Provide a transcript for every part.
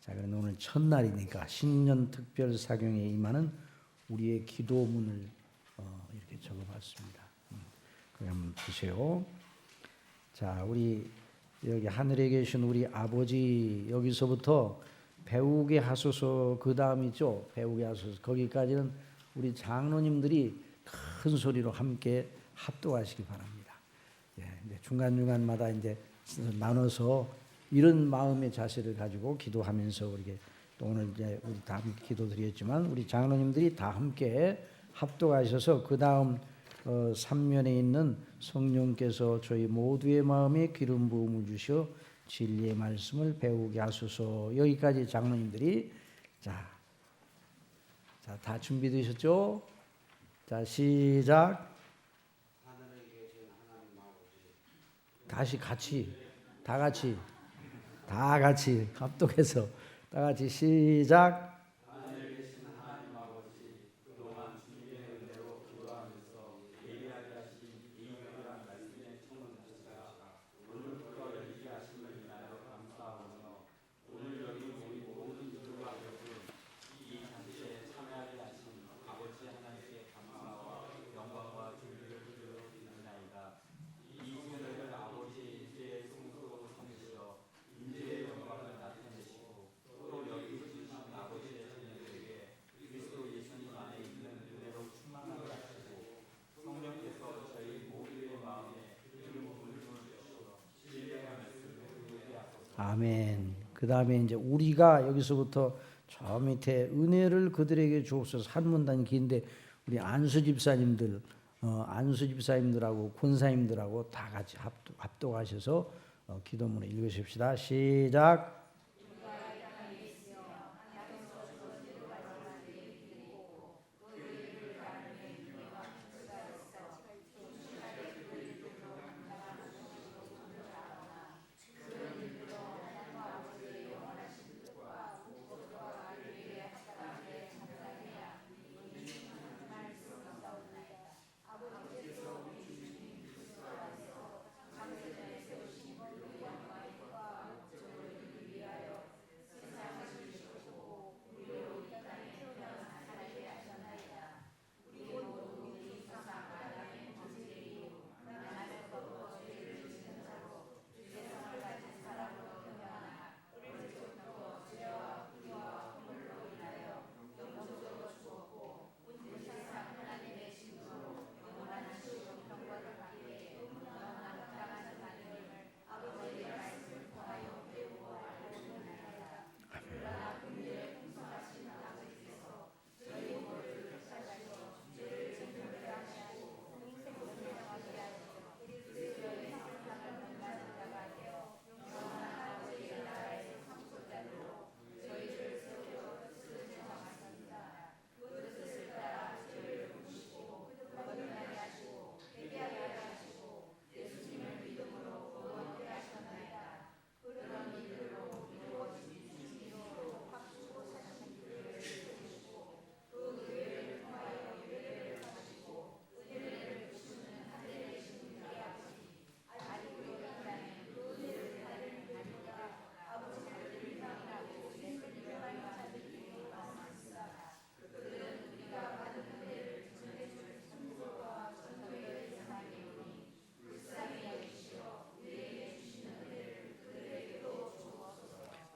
자, 그런데 오늘 첫날이니까 신년 특별 사경에 임하는 우리의 기도문을 이렇게 적어봤습니다. 그럼 한번 보세요. 자, 우리 여기 하늘에 계신 우리 아버지, 여기서부터 배우게 하소서, 그 다음 있죠? 배우게 하소서. 거기까지는 우리 장로님들이 큰 소리로 함께 합독하시기 바랍니다. 예, 중간중간마다 이제 나눠서 이런 마음의 자세를 가지고 기도하면서 우리 또 오늘 이제 우리 다 기도드렸지만 우리 장로님들이 다 함께 합독하셔서 그 다음 삼면에 있는 성령께서 저희 모두의 마음에 기름 부음을 주셔 진리의 말씀을 배우게 하소서. 여기까지 장로님들이 자, 다 준비되셨죠? 자, 시작. 다시 같이 다 같이 합독해서 다 같이 시작. 아멘. 그 다음에 이제 우리가 여기서부터 저 밑에 은혜를 그들에게 주옵소서 한 문단이 긴데 우리 안수 집사님들하고 권사님들하고 다 같이 합독하셔서 기도문을 읽으십시다. 시작.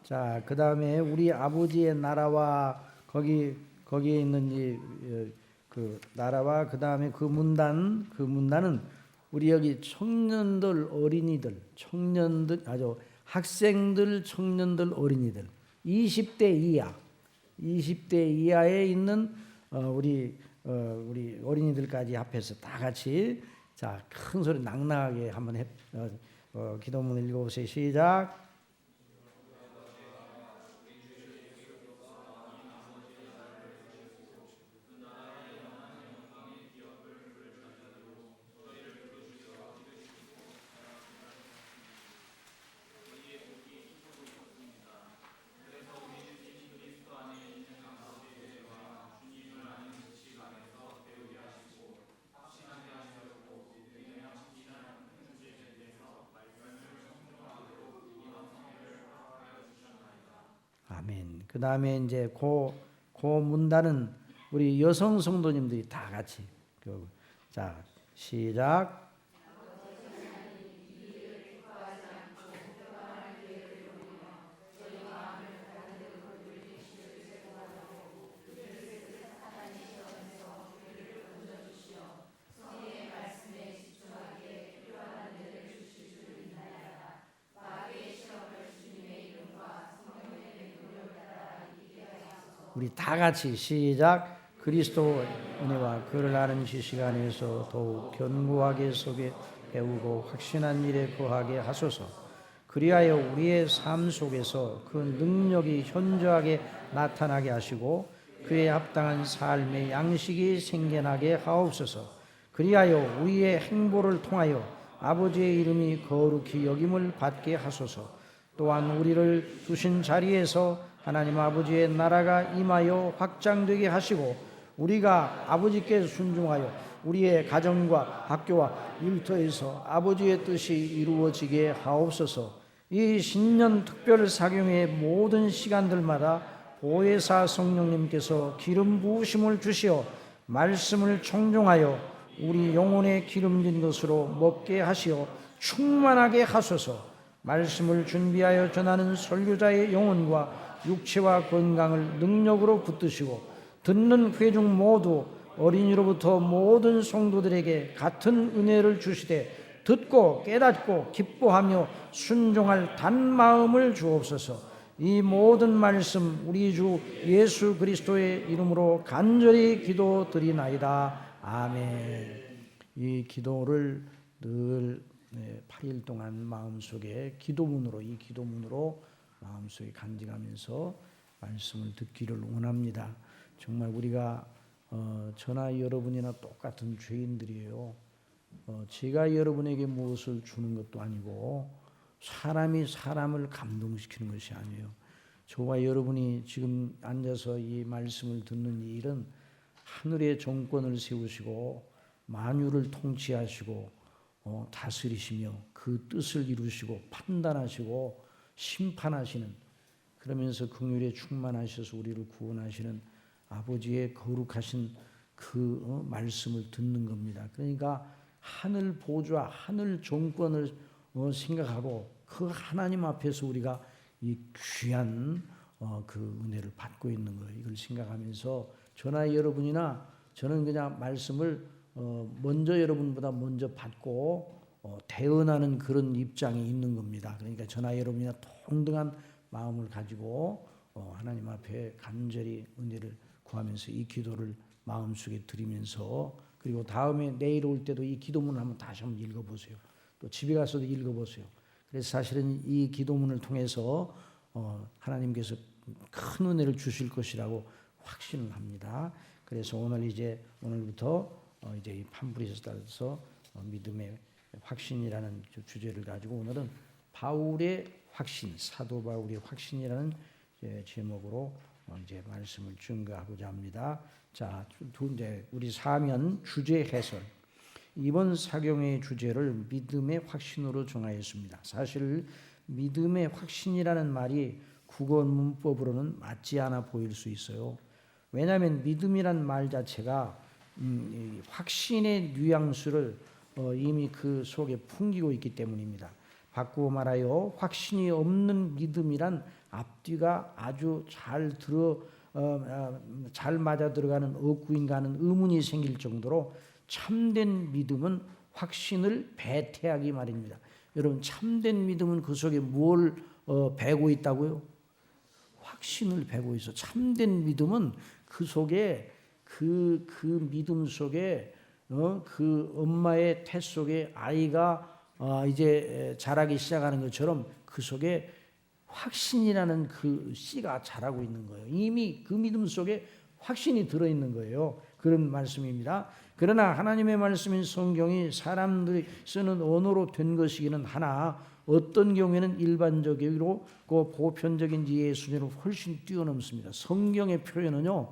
자, 그 다음에 우리 아버지의 나라와 거기에 있는 그 나라와 그 다음에 그 문단은 우리 여기 청년들, 어린이들, 아주 학생들, 청년들, 어린이들 20대 이하에 있는 우리 어린이들까지 합해서 다 같이 자, 큰 소리 낭낭하게 한번 기도문 읽어보세요. 시작. 아멘. 그 다음에 이제 고 문단은 우리 여성 성도님들이 다 같이 자 시작. 우리 다 같이 시작. 그리스도 은혜와 그를 아는 지식 안에서 더욱 견고하게 속에 배우고 확신한 일에 거하게 하소서. 그리하여 우리의 삶 속에서 그 능력이 현저하게 나타나게 하시고 그에 합당한 삶의 양식이 생겨나게 하옵소서. 그리하여 우리의 행보를 통하여 아버지의 이름이 거룩히 여김을 받게 하소서. 또한 우리를 두신 자리에서 하나님 아버지의 나라가 임하여 확장되게 하시고 우리가 아버지께 순종하여 우리의 가정과 학교와 일터에서 아버지의 뜻이 이루어지게 하옵소서. 이 신년 특별 사경의 모든 시간들마다 보혜사 성령님께서 기름 부으심을 주시어 말씀을 청종하여 우리 영혼의 기름진 것으로 먹게 하시어 충만하게 하소서. 말씀을 준비하여 전하는 설교자의 영혼과 육체와 건강을 능력으로 붙드시고 듣는 회중 모두 어린이로부터 모든 성도들에게 같은 은혜를 주시되 듣고 깨닫고 기뻐하며 순종할 단마음을 주옵소서. 이 모든 말씀 우리 주 예수 그리스도의 이름으로 간절히 기도드리나이다. 아멘. 이 기도를 늘 8일 동안 마음속에 이 기도문으로 마음속에 간직하면서 말씀을 듣기를 원합니다. 정말 우리가 저나 여러분이나 똑같은 죄인들이에요. 제가 여러분에게 무엇을 주는 것도 아니고 사람이 사람을 감동시키는 것이 아니에요. 저와 여러분이 지금 앉아서 이 말씀을 듣는 이 일은 하늘의 정권을 세우시고 만유를 통치하시고 다스리시며 그 뜻을 이루시고 판단하시고 심판하시는, 그러면서 긍휼에 충만하셔서 우리를 구원하시는 아버지의 거룩하신 그 말씀을 듣는 겁니다. 그러니까 하늘 보좌, 하늘 정권을 생각하고 그 하나님 앞에서 우리가 이 귀한 그 은혜를 받고 있는 거예요. 이걸 생각하면서 저나 여러분이나 저는 그냥 말씀을 먼저 여러분보다 먼저 받고 대언하는 그런 입장이 있는 겁니다. 그러니까 저나 여러분이나 동등한 마음을 가지고 하나님 앞에 간절히 은혜를 구하면서 이 기도를 마음속에 드리면서, 그리고 다음에 내일 올 때도 이 기도문을 한번 다시 한번 읽어보세요. 또 집에 가서도 읽어보세요. 그래서 사실은 이 기도문을 통해서 하나님께서 큰 은혜를 주실 것이라고 확신을 합니다. 그래서 오늘부터 이제 이 판브리에서 따라서 믿음의 확신이라는 주제를 가지고 오늘은 바울의 확신, 사도 바울의 확신이라는 제목으로 이제 말씀을 증거하고자 합니다. 자, 이제 우리 사면 주제 해설. 이번 사경의 주제를 믿음의 확신으로 정하였습니다. 사실 믿음의 확신이라는 말이 국어 문법으로는 맞지 않아 보일 수 있어요. 왜냐하면 믿음이란 말 자체가 확신의 뉘앙스를 이미 그 속에 풍기고 있기 때문입니다. 바꾸어 말하여 확신이 없는 믿음이란 앞뒤가 아주 잘 맞아 들어가는 억구인가는 의문이 생길 정도로 참된 믿음은 확신을 배태하기 말입니다. 여러분, 참된 믿음은 그 속에 뭘 배고 있다고요? 확신을 배고 있어. 참된 믿음은 그 속에 그 믿음 속에 그 엄마의 태 속에 아이가 이제 자라기 시작하는 것처럼 그 속에 확신이라는 그 씨가 자라고 있는 거예요. 이미 그 믿음 속에 확신이 들어있는 거예요. 그런 말씀입니다. 그러나 하나님의 말씀인 성경이 사람들이 쓰는 언어로 된 것이기는 하나 어떤 경우에는 일반적이고 보편적인 이해의 수준을 훨씬 뛰어넘습니다. 성경의 표현은요,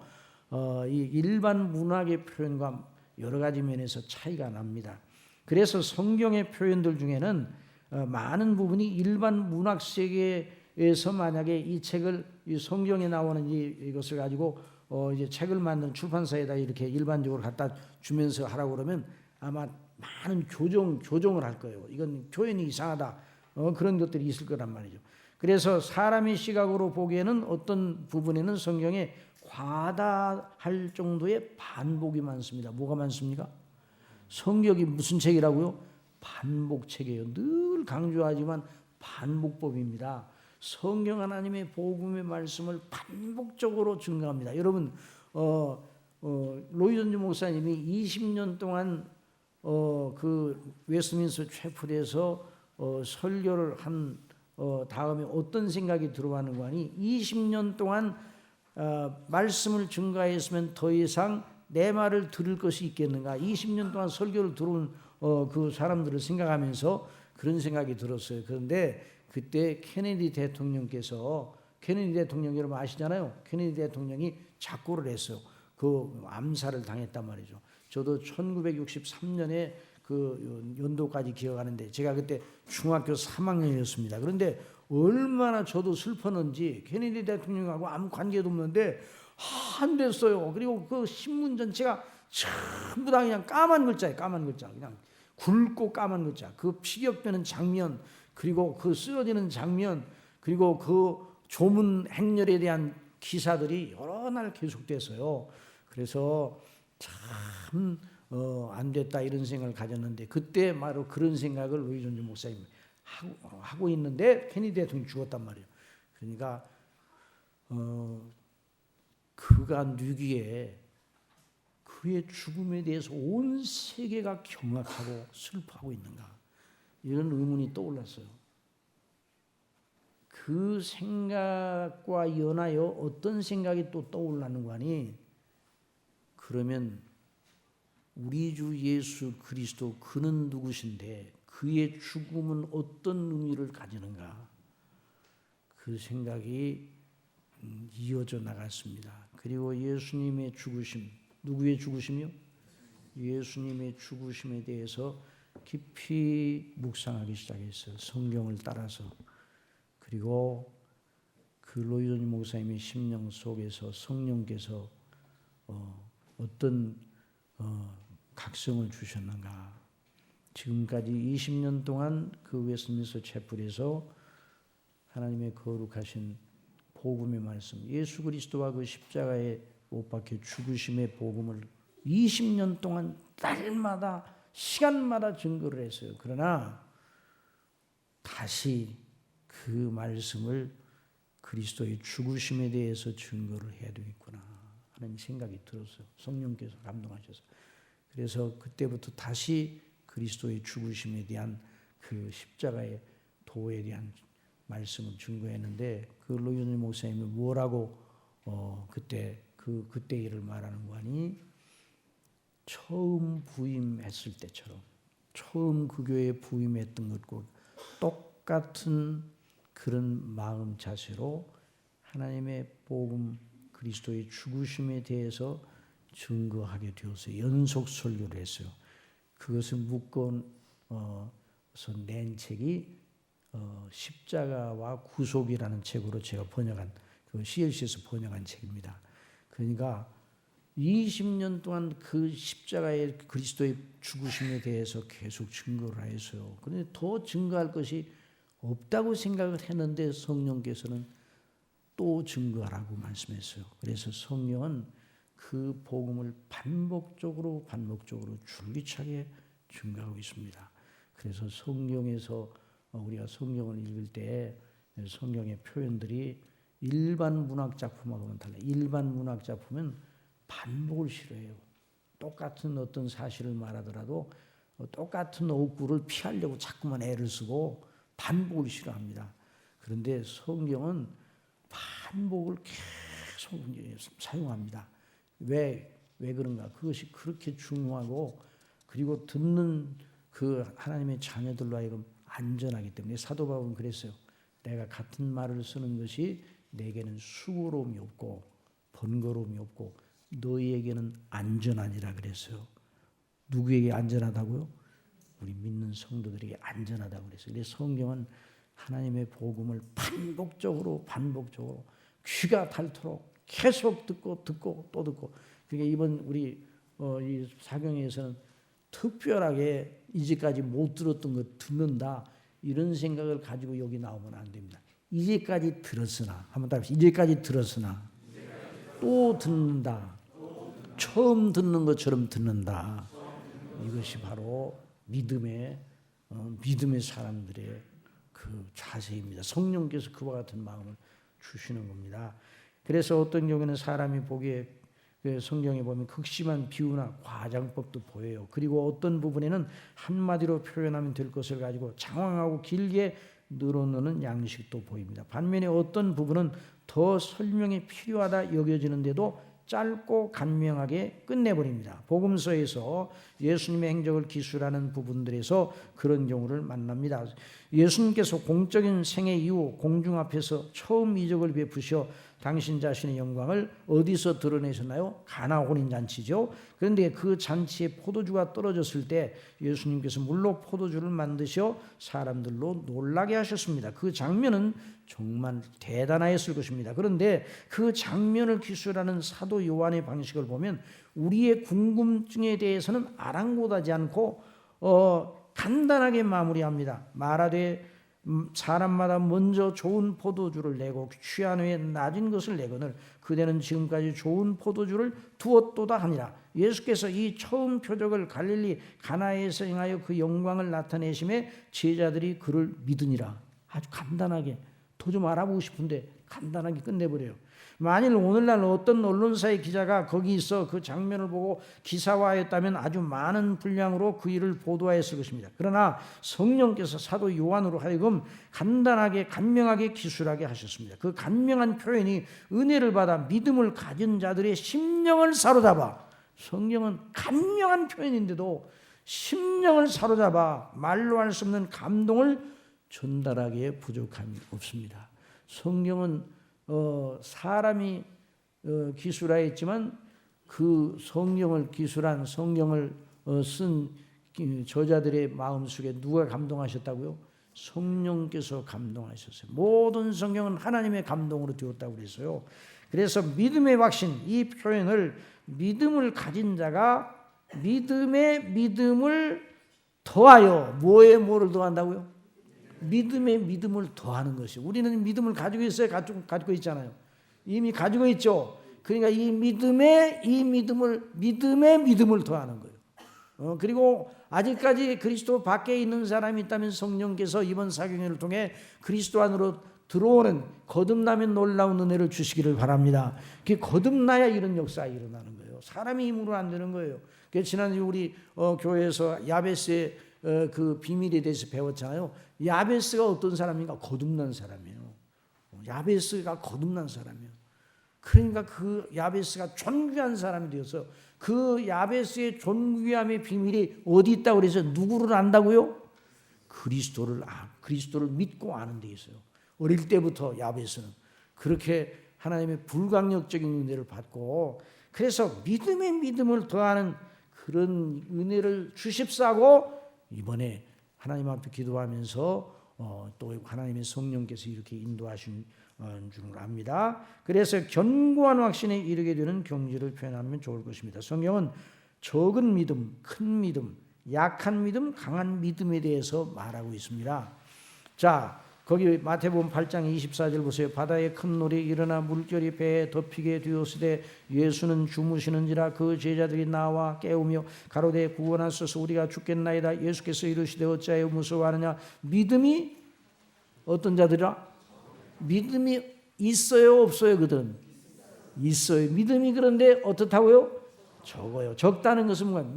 이 일반 문학의 표현과 여러 가지 면에서 차이가 납니다. 그래서 성경의 표현들 중에는 많은 부분이 일반 문학 세계의 교회에서 만약에 이 책을 이 성경에 나오는 이것을 가지고 이제 책을 만든 출판사에다 이렇게 일반적으로 갖다 주면서 하라고 그러면 아마 많은 교정을 할 거예요. 이건 표현이 이상하다. 그런 것들이 있을 거란 말이죠. 그래서 사람의 시각으로 보기에는 어떤 부분에는 성경에 과다할 정도의 반복이 많습니다. 뭐가 많습니까? 성경이 무슨 책이라고요? 반복책이에요. 늘 강조하지만 반복법입니다. 성경 하나님의 복음의 말씀을 반복적으로 증거합니다. 여러분 로이드 존즈 목사님이 20년 동안 그 웨스트민스터 채플에서 설교를 한 다음에 어떤 생각이 들어가는 거니 20년 동안 말씀을 증거했으면 더 이상 내 말을 들을 것이 있겠는가. 20년 동안 설교를 들어온 그 사람들을 생각하면서 그런 생각이 들었어요. 그런데 그때 케네디 대통령께서 케네디 대통령 여러분 아시잖아요. 케네디 대통령이 작고를 했어요. 그 암살을 당했단 말이죠. 저도 1963년에 그 연도까지 기억하는데 제가 그때 중학교 3학년이었습니다. 그런데 얼마나 저도 슬펐는지 케네디 대통령하고 아무 관계도 없는데 안 됐어요. 그리고 그 신문 전체가 전부 다 그냥 까만 글자예요. 까만 글자. 그냥 굵고 까만 글자. 그 피격되는 장면, 그리고 그 쓰러지는 장면, 그리고 그 조문 행렬에 대한 기사들이 여러 날 계속됐어요. 그래서 참 안 됐다 이런 생각을 가졌는데 그때 바로 그런 생각을 로이드 존즈 목사님이 하고 있는데 케네디 대통령이 죽었단 말이에요. 그러니까 그가 뉘기에 그의 죽음에 대해서 온 세계가 경악하고 슬퍼하고 있는가 이런 의문이 떠올랐어요. 그 생각과 연하여 어떤 생각이 또 떠올라는 거 아니? 그러면 우리 주 예수 그리스도 그는 누구신데 그의 죽음은 어떤 의미를 가지는가? 그 생각이 이어져 나갔습니다. 그리고 예수님의 죽으심, 누구의 죽으심이요? 예수님의 죽으심에 대해서 깊이 묵상하기 시작했어요. 성경을 따라서. 그리고 그 로이드 존즈 목사님의 심령 속에서 성령께서 어떤 각성을 주셨는가. 지금까지 20년 동안 그 웨스트민스터 채플에서 하나님의 거룩하신 복음의 말씀, 예수 그리스도와 그 십자가에 못 박혀 죽으심의 복음을 20년 동안 날마다 시간마다 증거를 했어요. 그러나 다시 그 말씀을 그리스도의 죽으심에 대해서 증거를 해야 되겠구나 하는 생각이 들었어요. 성령께서 감동하셔서. 그래서 그때부터 다시 그리스도의 죽으심에 대한 그 십자가의 도에 대한 말씀을 증거했는데 그 로이드 존즈 목사님이 뭐라고 그때 일을 말하는 거 아니? 처음 부임했을 때처럼 처음 그 교회에 부임했던 것과 똑같은 그런 마음 자세로 하나님의 복음 그리스도의 죽으심에 대해서 증거하게 되었어요. 연속 설교를 했어요. 그것을 묶어서 낸 책이 십자가와 구속이라는 책으로 제가 번역한 그 CLC에서 번역한 책입니다. 그러니까 20년 동안 그 십자가의 그리스도의 죽으심에 대해서 계속 증거를 했어요. 그런데 더 증거할 것이 없다고 생각을 했는데 성령께서는 또 증거하라고 말씀했어요. 그래서 성령은 그 복음을 반복적으로 줄기차게 증거하고 있습니다. 그래서 성경에서 우리가 성경을 읽을 때 성경의 표현들이 일반 문학 작품하고는 달라요. 일반 문학 작품은 반복을 싫어해요. 똑같은 어떤 사실을 말하더라도 똑같은 어구를 피하려고 자꾸만 애를 쓰고 반복을 싫어합니다. 그런데 성경은 반복을 계속 사용합니다. 왜 그런가? 그것이 그렇게 중요하고 그리고 듣는 그 하나님의 자녀들로 하여금 안전하기 때문에 사도 바울은 그랬어요. 내가 같은 말을 쓰는 것이 내게는 수고로움이 없고 번거로움이 없고 너희에게는 안전하니라 그랬어요. 누구에게 안전하다고요? 우리 믿는 성도들에게 안전하다고 그랬어요. 그래서 성경은 하나님의 복음을 반복적으로 귀가 닳도록 계속 듣고 또 듣고. 그게 이번 우리 이 사경에서는 특별하게 이제까지 못 들었던 거 듣는다 이런 생각을 가지고 여기 나오면 안 됩니다. 이제까지 들었으나 한번 따라해보세요. 이제까지 들었으나 또 듣는다. 처음 듣는 것처럼 듣는다. 이것이 바로 믿음의 사람들의 그 자세입니다. 성령께서 그와 같은 마음을 주시는 겁니다. 그래서 어떤 경우에는 사람이 보기에 성경에 보면 극심한 비유나 과장법도 보여요. 그리고 어떤 부분에는 한마디로 표현하면 될 것을 가지고 장황하고 길게 늘어놓는 양식도 보입니다. 반면에 어떤 부분은 더 설명이 필요하다 여겨지는데도 짧고 간명하게 끝내버립니다. 복음서에서 예수님의 행적을 기술하는 부분들에서 그런 경우를 만납니다. 예수님께서 공적인 생애 이후 공중 앞에서 처음 이적을 베푸셔 당신 자신의 영광을 어디서 드러내셨나요? 가나 혼인잔치죠. 그런데 그 잔치에 포도주가 떨어졌을 때 예수님께서 물로 포도주를 만드셔 사람들로 놀라게 하셨습니다. 그 장면은 정말 대단하였을 것입니다. 그런데 그 장면을 기술하는 사도 요한의 방식을 보면 우리의 궁금증에 대해서는 아랑곳하지 않고 간단하게 마무리합니다. 말하되 사람마다 먼저 좋은 포도주를 내고 취한 후에 낮은 것을 내거늘 그대는 지금까지 좋은 포도주를 두었도다 하니라. 예수께서 이 처음 표적을 갈릴리 가나에서 행하여 그 영광을 나타내심에 제자들이 그를 믿으니라. 아주 간단하게 더 좀 알아보고 싶은데 간단하게 끝내버려요. 만일 오늘날 어떤 언론사의 기자가 거기 있어 그 장면을 보고 기사화했다면 아주 많은 분량으로 그 일을 보도하였을 것입니다. 그러나 성령께서 사도 요한으로 하여금 간단하게 간명하게 기술하게 하셨습니다. 그 간명한 표현이 은혜를 받아 믿음을 가진 자들의 심령을 사로잡아, 성경은 간명한 표현인데도 심령을 사로잡아 말로 할 수 없는 감동을 전달하기에 부족함이 없습니다. 성경은 사람이 기술하였지만 그 성경을 기술한 성경을 쓴 저자들의 마음속에 누가 감동하셨다고요? 성령께서 감동하셨어요. 모든 성경은 하나님의 감동으로 되었다고 그랬어요. 그래서 믿음의 확신, 이 표현을 믿음을 가진 자가 믿음의 믿음을 더하여 뭐를 더한다고요? 믿음의 믿음을 더하는 것이요. 우리는 믿음을 가지고 있어요. 가지고 있잖아요. 이미 가지고 있죠. 그러니까 이 믿음의 믿음을 더하는 거예요. 그리고 아직까지 그리스도 밖에 있는 사람이 있다면 성령께서 이번 사경회를 통해 그리스도 안으로 들어오는 거듭나면 놀라운 은혜를 주시기를 바랍니다. 그게 거듭나야 이런 역사가 일어나는 거예요. 사람의 힘으로 안 되는 거예요. 지난주 우리 교회에서 야베스의 그 비밀에 대해서 배웠잖아요. 야베스가 어떤 사람인가? 거듭난 사람이에요. 야베스가 거듭난 사람이에요. 그러니까 그 야베스가 존귀한 사람이 되어서 그 야베스의 존귀함의 비밀이 어디 있다고 그래서 누구를 안다고요? 그리스도를 믿고 아는 데 있어요. 어릴 때부터 야베스는 그렇게 하나님의 불강력적인 은혜를 받고, 그래서 믿음의 믿음을 더하는 그런 은혜를 주십사고 이번에 하나님 앞에 기도하면서 또 하나님의 성령께서 이렇게 인도하신 줄 압니다. 그래서 견고한 확신에 이르게 되는 경지를 표현하면 좋을 것입니다. 성경은 적은 믿음, 큰 믿음, 약한 믿음, 강한 믿음에 대해서 말하고 있습니다. 자, 거기 마태복음 8장 24절 보세요. 바다에 큰 노래 일어나 물결이 배에 덮이게 되었으되 예수는 주무시는지라 그 제자들이 나와 깨우며 가로되 구원하소서 우리가 죽겠나이다. 예수께서 이르시되 어찌하여 무서워하느냐. 믿음이 어떤 자들이라? 믿음이 있어요 없어요? 그들은 있어요. 믿음이 그런데 어떻다고요? 적어요. 적다는 것은 뭔가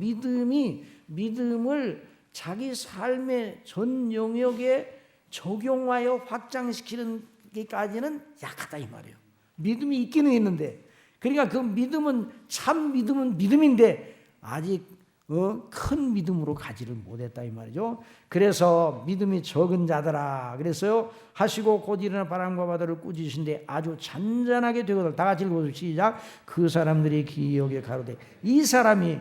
믿음을 자기 삶의 전 영역에 적용하여 확장시키는 게까지는 약하다 이 말이에요. 믿음이 있기는 있는데, 그러니까 그 믿음은 참 믿음은 믿음인데 아직 큰 믿음으로 가지를 못했다 이 말이죠. 그래서 믿음이 적은 자들아 그랬어요. 하시고 곧 일어나 바람과 바다를 꾸짖으신데 아주 잔잔하게 되거든. 다 같이 읽어보세요. 시작. 그 사람들이 기억에 가로되 이 사람이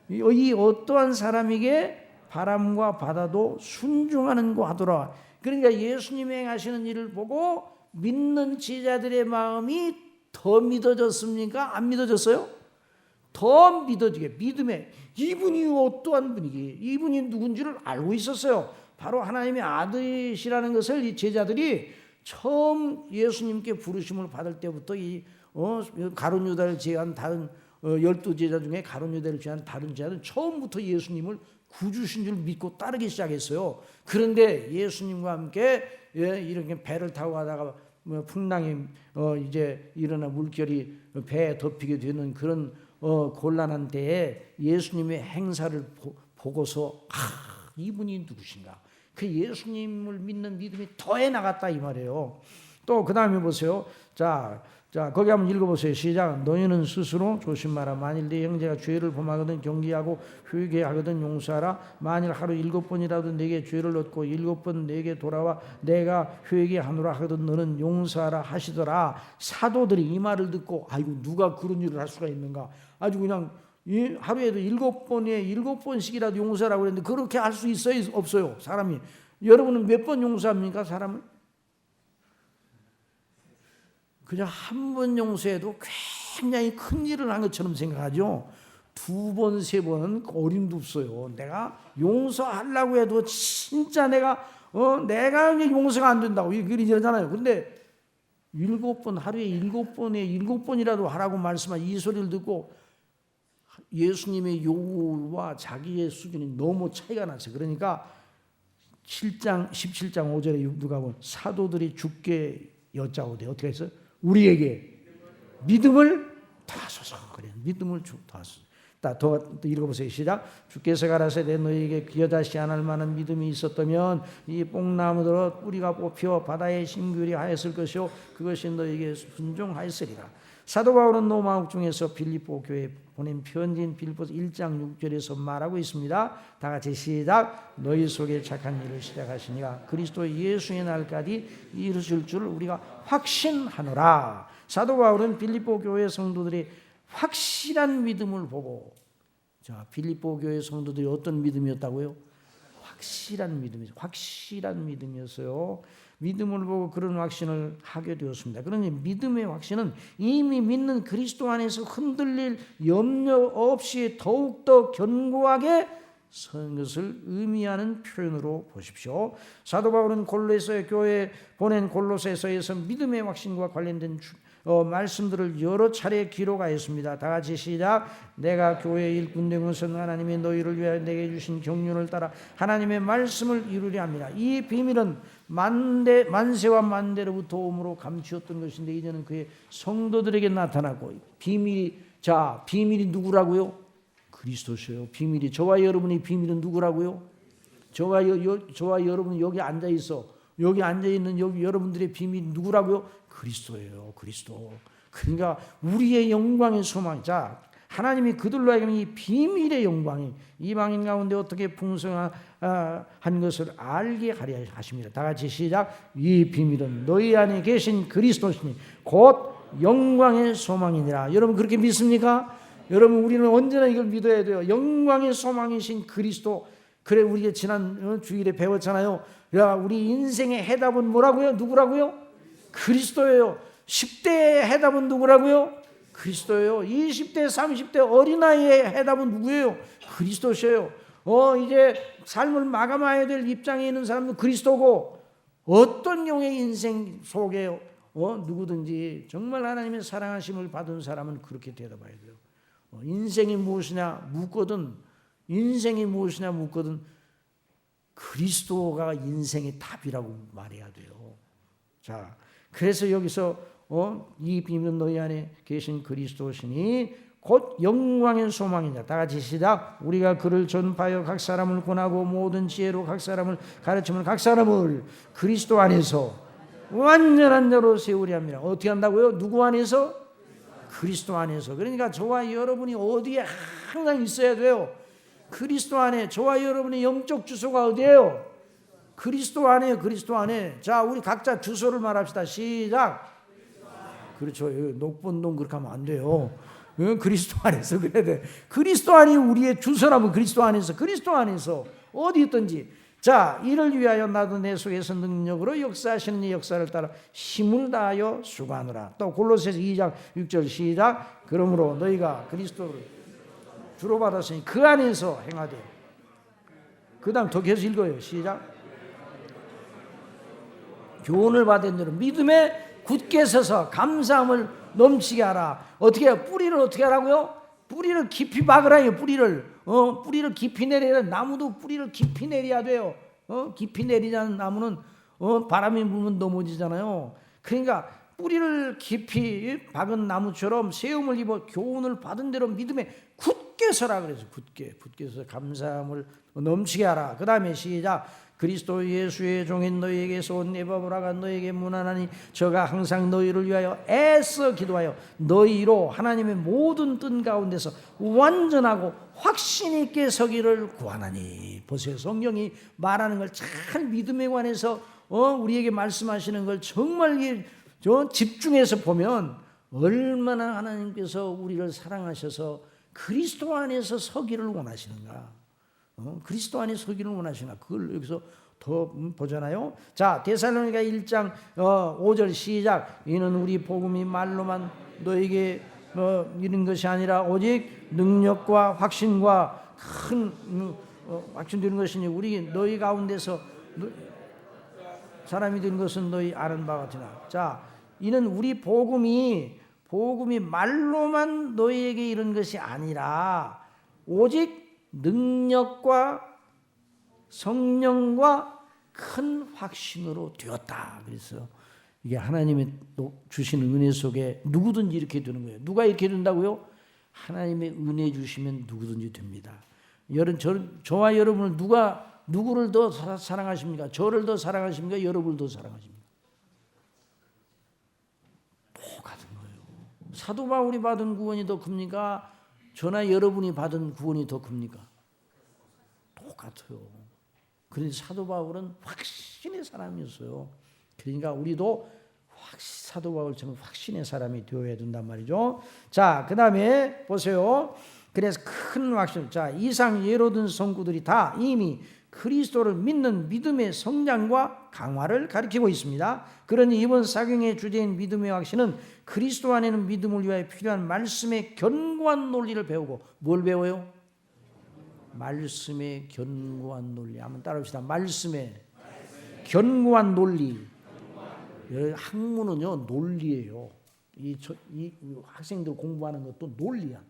이 어떠한 사람에게 바람과 바다도 순종하는 거 하더라. 그러니까 예수님이 행하시는 일을 보고 믿는 제자들의 마음이 더 믿어졌습니까? 안 믿어졌어요? 더 믿어지게, 믿음에 이분이 어떠한 분이기, 이분이 누군지를 알고 있었어요. 바로 하나님의 아들이시라는 것을 이 제자들이 처음 예수님께 부르심을 받을 때부터 이 가룟 유다를 제외한 다른 12제자 중에 가룟 유다를 제외한 다른 제자들은 처음부터 예수님을 구주신 줄 믿고 따르기 시작했어요. 그런데 예수님과 함께 이렇게 배를 타고 가다가 풍랑이 이제 일어나 물결이 배에 덮이게 되는 그런 곤란한 때에 예수님의 행사를 보고서 이분이 누구신가? 그 예수님을 믿는 믿음이 더해 나갔다 이 말이에요. 또 그 다음에 보세요. 자 거기 한번 읽어보세요. 시작. 너희는 스스로 조심하라. 만일 네 형제가 죄를 범하거든 경계하고 회개하거든 용서하라. 만일 하루 7번이라도 내게 죄를 얻고 7번 내게 돌아와 내가 회개하노라 하거든 너는 용서하라 하시더라. 사도들이 이 말을 듣고 아이고 누가 그런 일을 할 수가 있는가. 아주 그냥 하루에도 7번에 7번씩이라도 용서하라고 그랬는데 그렇게 할 수 있어요? 없어요? 사람이. 여러분은 몇 번 용서합니까? 사람을? 그냥 한 번 용서해도 굉장히 큰 일을 한 것처럼 생각하죠. 2번, 3번은 어림도 없어요. 내가 용서하려고 해도 진짜 내가 용서가 안 된다고 이러잖아요. 근데 7번, 하루에 7번에 7번이라도 하라고 말씀한 이 소리를 듣고 예수님의 요구와 자기의 수준이 너무 차이가 났어요. 그러니까 17장 5절에 누가 보면 사도들이 주께 여짜오되 어떻게 했어요? 우리에게 믿음을 다소서. 그래. 믿음을 다소서. 더 읽어보세요. 시작. 주께서 가라사대 너희에게 여다시 안 할 만한 믿음이 있었다면 이 뽕나무들어 뿌리가 뽑혀 바다에 심귤이 하였을 것이요 그것이 너희에게 순종하였으리라. 사도 바울은 로마 옥중에서 빌립보 교회에 보낸 편지인 빌립보서 1장 6절에서 말하고 있습니다. 다 같이 시작. 너희 속에 착한 일을 시작하시니가 그리스도 예수의 날까지 이루실 줄 우리가 확신하노라. 사도 바울은 빌립보 교회 성도들이 확실한 믿음을 보고, 자 빌립보 교회 성도들이 어떤 믿음이었다고요? 확실한 믿음이었어요. 믿음을 보고 그런 확신을 하게 되었습니다. 그러니 믿음의 확신은 이미 믿는 그리스도 안에서 흔들릴 염려 없이 더욱더 견고하게 선 것을 의미하는 표현으로 보십시오. 사도 바울은 골로새 교회에 보낸 골로새서에서 믿음의 확신과 관련된 말씀들을 여러 차례 기록하였습니다. 다 같이 시작. 내가 교회의 일꾼 된 것은 하나님이 너희를 위하여 내게 주신 경륜을 따라 하나님의 말씀을 이루려 합니다. 이 비밀은 만세와 만대로부터 오므로 감추었던 것인데 이제는 그의 성도들에게 나타나고 비밀이 누구라고요? 그리스도셔요. 비밀이 저와 여러분의 비밀은 누구라고요? 저와 여러분 여기 앉아 있어. 여기 앉아 있는 여기 여러분들의 비밀이 누구라고요? 그리스도예요. 그리스도. 그러니까 우리의 영광의 소망. 자, 하나님이 그들로 하여금 이 비밀의 영광이 이방인 가운데 어떻게 풍성한 것을 알게 하려 하십니다. 다 같이 시작. 이 비밀은 너희 안에 계신 그리스도시니 곧 영광의 소망이니라. 여러분 그렇게 믿습니까? 여러분 우리는 언제나 이걸 믿어야 돼요. 영광의 소망이신 그리스도. 그래 우리가 지난 주일에 배웠잖아요. 야, 우리 인생의 해답은 뭐라고요? 누구라고요? 그리스도예요. 10대의 해답은 누구라고요? 그리스도예요. 20대, 30대 어린아이의 해답은 누구예요? 그리스도셔요. 이제 삶을 마감해야 될 입장에 있는 사람은 그리스도고, 어떤 경우의 인생 속에 누구든지 정말 하나님의 사랑하심을 받은 사람은 그렇게 대답해야 돼요. 인생이 무엇이냐 묻거든 그리스도가 인생의 답이라고 말해야 돼요. 자, 그래서 여기서 이 비밀은 너희 안에 계신 그리스도시니 곧 영광의 소망이다. 다 같이 시작. 우리가 그를 전파하여 각 사람을 권하고 모든 지혜로 각 사람을 가르치면 각 사람을 그리스도 안에서 완전한 자로 세우려 합니다. 어떻게 한다고요? 누구 안에서? 그리스도 안에서. 그러니까 저와 여러분이 어디에 항상 있어야 돼요? 그리스도 안에. 저와 여러분의 영적 주소가 어디예요? 그리스도 안에. 그리스도 안에. 자, 우리 각자 주소를 말합시다. 시작. 그렇죠. 녹본동 그렇게 하면 안 돼요. 그리스도 안에서 그래야 돼. 그리스도 안이 우리의 주소라면 그리스도 안에서. 그리스도 안에서 어디 있든지. 자, 이를 위하여 나도 내 속에서 능력으로 역사하시는 이 역사를 따라 힘을 다하여 수고하노라. 또 골로새서 2장 6절 시작. 그러므로 너희가 그리스도를 주로 받았으니 그 안에서 행하되. 그 다음 더 계속 읽어요. 시작. 교훈을 받은 자는 믿음에 굳게 서서 감사함을 넘치게 하라. 어떻게 해요? 뿌리를 어떻게 하라고요? 뿌리를 깊이 박으라요. 뿌리를 깊이 내려야 돼. 나무도 뿌리를 깊이 내려야 돼요. 깊이 내리자는 나무는 바람이 불면 넘어지잖아요. 그러니까 뿌리를 깊이 박은 나무처럼 세움을 입어 교훈을 받은 대로 믿음에 굳게 서라 그래서 굳게 서서 감사함을 넘치게 하라. 그 다음에 시작. 그리스도 예수의 종인 너희에게서 온 에바브라가 너희에게 문안하니 저가 항상 너희를 위하여 애써 기도하여 너희로 하나님의 모든 뜻 가운데서 완전하고 확신 있게 서기를 구하나니. 보세요. 성경이 말하는 걸 잘 믿음에 관해서 우리에게 말씀하시는 걸 정말 집중해서 보면 얼마나 하나님께서 우리를 사랑하셔서 그리스도 안에서 서기를 원하시는가. 그리스도 안에 서기를 원하시나. 그걸 여기서 더 보잖아요. 자, 데살로니가 1장 5절 시작. 이는 우리 복음이 말로만 너에게 이런 것이 아니라 오직 능력과 확신과 큰 확신되는 것이니 우리 너희 가운데서 사람이 된 것은 너희 아는 바 같으나. 자, 이는 우리 복음이 말로만 너희에게 이런 것이 아니라 오직 능력과 성령과 큰 확신으로 되었다. 그래서 이게 하나님의 주시는 은혜 속에 누구든지 이렇게 되는 거예요. 누가 이렇게 된다고요? 하나님의 은혜 주시면 누구든지 됩니다. 저와 여러분을 누구를 더 사랑하십니까? 저를 더 사랑하십니까? 여러분을 더 사랑하십니까? 똑같은 거예요. 사도 바울이 받은 구원이 더 큽니까? 저나 여러분이 받은 구원이 더 큽니까? 똑같아요. 그런데 사도 바울은 확신의 사람이었어요. 그러니까 우리도 사도 바울처럼 확신의 사람이 되어야 된단 말이죠. 자, 그 다음에 보세요. 그래서 큰 확신. 자, 이상 예로 든 성구들이 다 이미 그리스도를 믿는 믿음의 성장과 강화를 가리키고 있습니다. 그러니 이번 사경의 주제인 믿음의 확신은 그리스도 안에는 믿음을 위하여 필요한 말씀의 견고한 논리를 배우고. 뭘 배워요? 말씀의 견고한 논리. 한번 따라합시다. 말씀의 견고한 논리. 학문은요 논리예요. 이 학생들 공부하는 것도 논리야.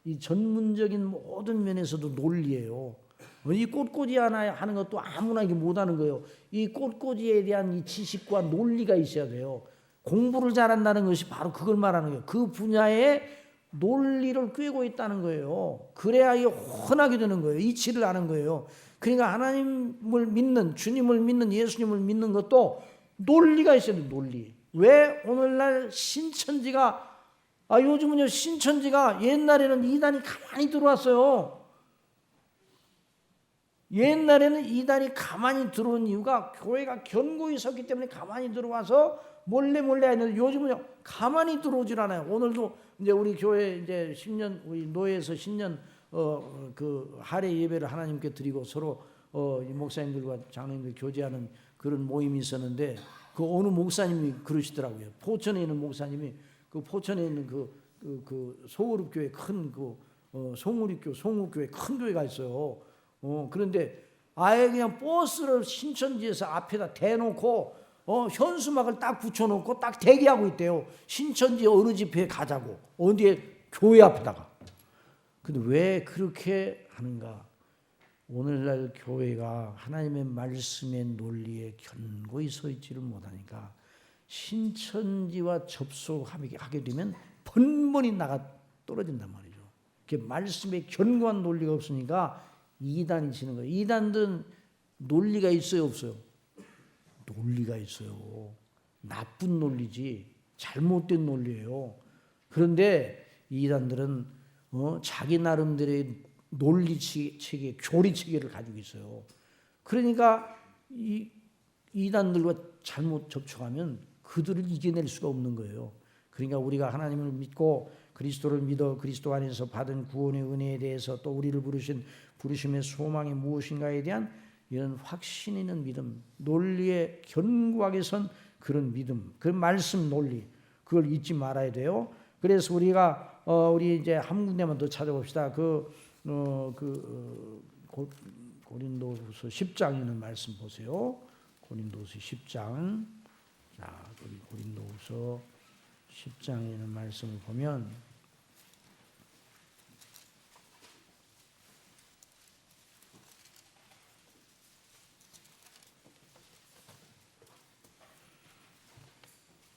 이 전문적인 모든 면에서도 논리예요. 이 꽃꽂이 하나 하는 것도 아무나 이게 못하는 거예요. 이 꽃꽂이에 대한 이 지식과 논리가 있어야 돼요. 공부를 잘한다는 것이 바로 그걸 말하는 거예요. 그 분야에 논리를 꿰고 있다는 거예요. 그래야 이게 훤하게 되는 거예요. 이치를 아는 거예요. 그러니까 하나님을 믿는, 주님을 믿는, 예수님을 믿는 것도 논리가 있어야 돼요. 논리. 왜 오늘날 신천지가 요즘은요 신천지가 옛날에는 이단이 가만히 들어왔어요. 옛날에는 이단이 가만히 들어온 이유가 교회가 견고히 섰기 때문에 가만히 들어와서 몰래 했는데 요즘은 가만히 들어오질 않아요. 오늘도 이제 우리 교회 이제 10년 우리 노예에서 10년 그 할애 예배를 하나님께 드리고 서로 이 목사님들과 장로님들 교제하는 그런 모임이 있었는데 그 어느 목사님이 그러시더라고요. 포천에 있는 목사님이 그 포천에 있는 그 소우립교회 큰 송우교회 큰 교회가 있어요. 그런데 아예 그냥 버스를 신천지에서 앞에다 대놓고 현수막을 딱 붙여놓고 딱 대기하고 있대요. 신천지 어느 집회에 가자고. 어디에? 교회 앞에다가. 근데 왜 그렇게 하는가? 오늘날 교회가 하나님의 말씀의 논리에 견고히 서 있지를 못하니까 신천지와 접속하게 되면 번번이 나가 떨어진단 말이죠. 말씀에 견고한 논리가 없으니까 이단이 치는 거예요. 이단들은 논리가 있어요, 없어요? 논리가 있어요. 나쁜 논리지 잘못된 논리예요. 그런데 이단들은 자기 나름대로의 논리체계, 교리체계를 가지고 있어요. 그러니까 이단들과 잘못 접촉하면 그들을 이겨낼 수가 없는 거예요. 그러니까 우리가 하나님을 믿고 그리스도를 믿어 그리스도 안에서 받은 구원의 은혜에 대해서 또 우리를 부르신 부르심의 소망이 무엇인가에 대한 이런 확신 있는 믿음, 논리에 견고하게 선 그런 믿음, 그 말씀 논리, 그걸 잊지 말아야 돼요. 그래서 우리가 우리 이제 한 군데만 더 찾아봅시다. 고린도후서 10장에 있는 말씀 보세요. 고린도후서 10장. 자, 우리 고린도후서 10장에 있는 말씀을 보면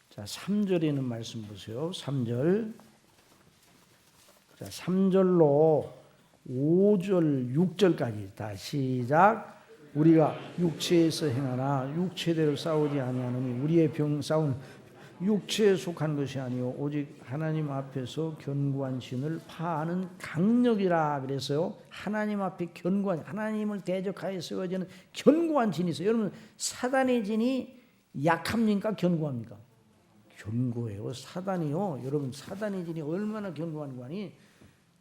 자, 3절에 있는 말씀 보세요. 3절. 자, 3절로 5절, 6절까지 다 시작. 우리가 육체에서 행하나 육체대로 싸우지 아니하느니 우리의 싸움 육체에 속한 것이 아니요 오직 하나님 앞에서 견고한 신을 파하는 강력이라 그래서요. 하나님 앞에 견고한, 하나님을 대적하여 세워지는 견고한 진이 있어요. 여러분, 사단의 진이 약합니까? 견고합니까? 견고해요. 사단이요. 여러분, 사단의 진이 얼마나 견고한 거니?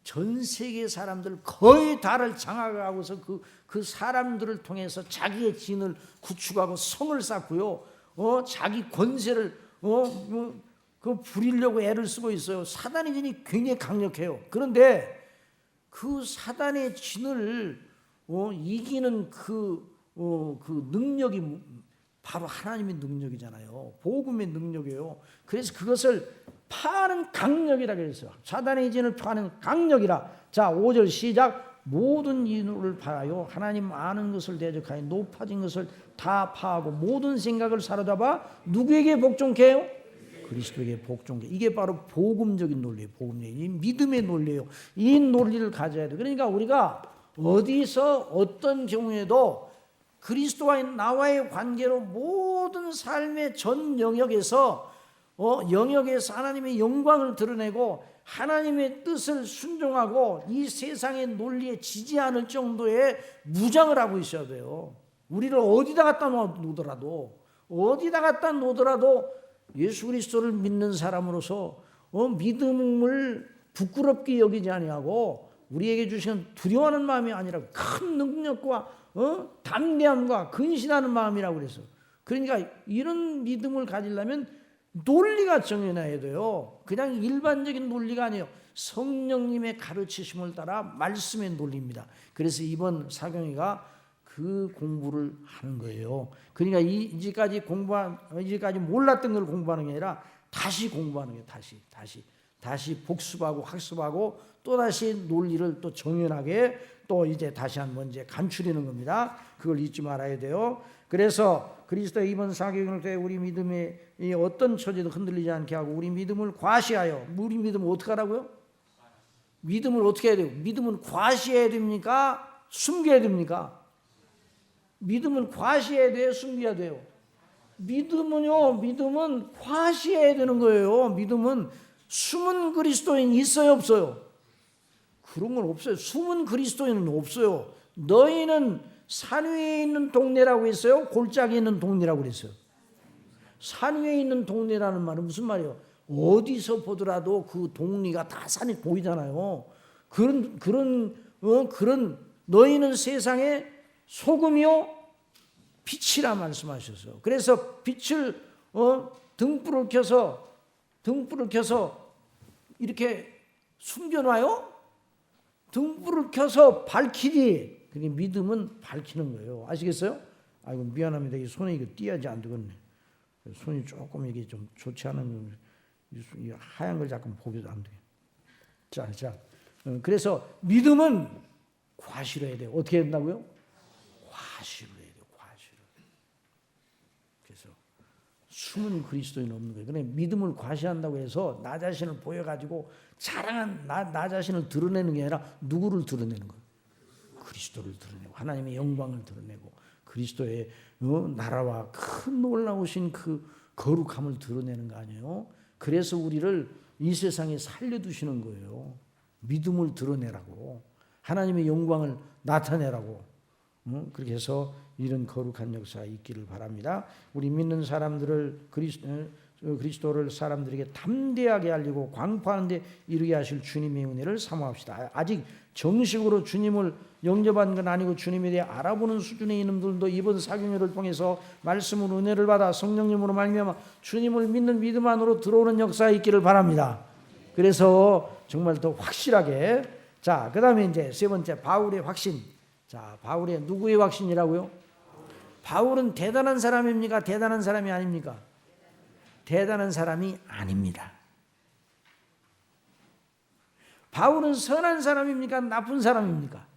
전 세계 사람들 거의 다를 장악하고서 그 사람들을 통해서 자기의 진을 구축하고 성을 쌓고요. 자기 권세를 부리려고 애를 쓰고 있어요. 사단의 진이 굉장히 강력해요. 그런데 그 사단의 진을 이기는 그 능력이 바로 하나님의 능력이잖아요. 복음의 능력이에요. 그래서 그것을 파는 강력이라 그랬어요. 사단의 진을 파는 강력이라. 자, 5절 시작. 모든 이를 파하여 하나님 아는 것을 대적하여 높아진 것을 다 파하고 모든 생각을 사로잡아 누구에게 복종케 해요? 그리스도에게 복종케. 이게 바로 복음적인 논리예요. 복음의 믿음의 논리예요. 이 논리를 가져야 돼요. 그러니까 우리가 어디서 어떤 경우에도 그리스도와 나와의 관계로 모든 삶의 전 영역에서 하나님의 영광을 드러내고 하나님의 뜻을 순종하고 이 세상의 논리에 지지 않을 정도의 무장을 하고 있어야 돼요. 우리를 어디다 갖다 놓더라도 예수 그리스도를 믿는 사람으로서 믿음을 부끄럽게 여기지 아니하고 우리에게 주시는 두려워하는 마음이 아니라 큰 능력과 담대함과 근신하는 마음이라고 그래서. 그러니까 이런 믿음을 가지려면 논리가 정해놔야 돼요. 그냥 일반적인 논리가 아니에요. 성령님의 가르치심을 따라 말씀의 논리입니다. 그래서 이번 사경이가 그 공부를 하는 거예요. 그러니까 이제까지 몰랐던 걸 공부하는 게 아니라 다시 공부하는 거예요. 다시 복습하고 학습하고 또 다시 논리를 또 정연하게 또 이제 다시 한번 이제 감추리는 겁니다. 그걸 잊지 말아야 돼요. 그래서 그리스도의 이번 사경을 통해 우리 믿음의 어떤 처지도 흔들리지 않게 하고 우리 믿음을 과시하여. 우리 믿음을 어떻게 하라고요? 믿음을 어떻게 해야 돼요? 믿음은 과시해야 됩니까? 숨겨야 됩니까? 믿음은 과시해야 돼요? 숨겨야 돼요? 믿음은 과시해야 되는 거예요. 믿음은 숨은 그리스도인 있어요, 없어요? 그런 건 없어요. 숨은 그리스도인은 없어요. 너희는 산 위에 있는 동네라고 했어요? 골짜기에 있는 동네라고 그랬어요? 산 위에 있는 동네라는 말은 무슨 말이에요? 어디서 보더라도 그 동리가 다 산이 보이잖아요. 그런 너희는 세상의 소금이요 빛이라 말씀하셨어요. 그래서 빛을 등불을 켜서 이렇게 숨겨놔요. 등불을 켜서 밝히지. 그게 믿음은 밝히는 거예요. 아시겠어요? 아이고 미안합니다. 이 손에 이거 띄어야지 안 되겠네. 손이 조금 이게 좀 좋지 않은 이 하얀 걸 자꾸 보기도 안 돼. 자, 그래서 믿음은 과시로 해야 돼요. 어떻게 된다고요? 과시로 해야 돼요. 과시로. 그래서 숨은 그리스도인 없는 거예요. 그래 믿음을 과시한다고 해서 나 자신을 보여가지고 자랑한 나 자신을 드러내는 게 아니라 누구를 드러내는 거예요? 그리스도를 드러내고 하나님의 영광을 드러내고 그리스도의 나라와 큰 놀라우신 그 거룩함을 드러내는 거 아니에요? 그래서 우리를 이 세상에 살려두시는 거예요. 믿음을 드러내라고 하나님의 영광을 나타내라고 그렇게 해서 이런 거룩한 역사가 있기를 바랍니다. 우리 믿는 사람들을 그리스도를 사람들에게 담대하게 알리고 광포하는 데 이르게 하실 주님의 은혜를 사모합시다. 아직 정식으로 주님을 영접한 건 아니고 주님에 대해 알아보는 수준의 이놈들도 이번 사경회를 통해서 말씀으로 은혜를 받아 성령님으로 말미암아 주님을 믿는 믿음 안으로 들어오는 역사가 있기를 바랍니다. 그래서 정말 더 확실하게. 자, 그 다음에 이제 세 번째, 바울의 확신. 자, 바울의 누구의 확신이라고요? 바울은 대단한 사람입니까? 대단한 사람이 아닙니까? 대단한 사람이 아닙니다. 바울은 선한 사람입니까? 나쁜 사람입니까?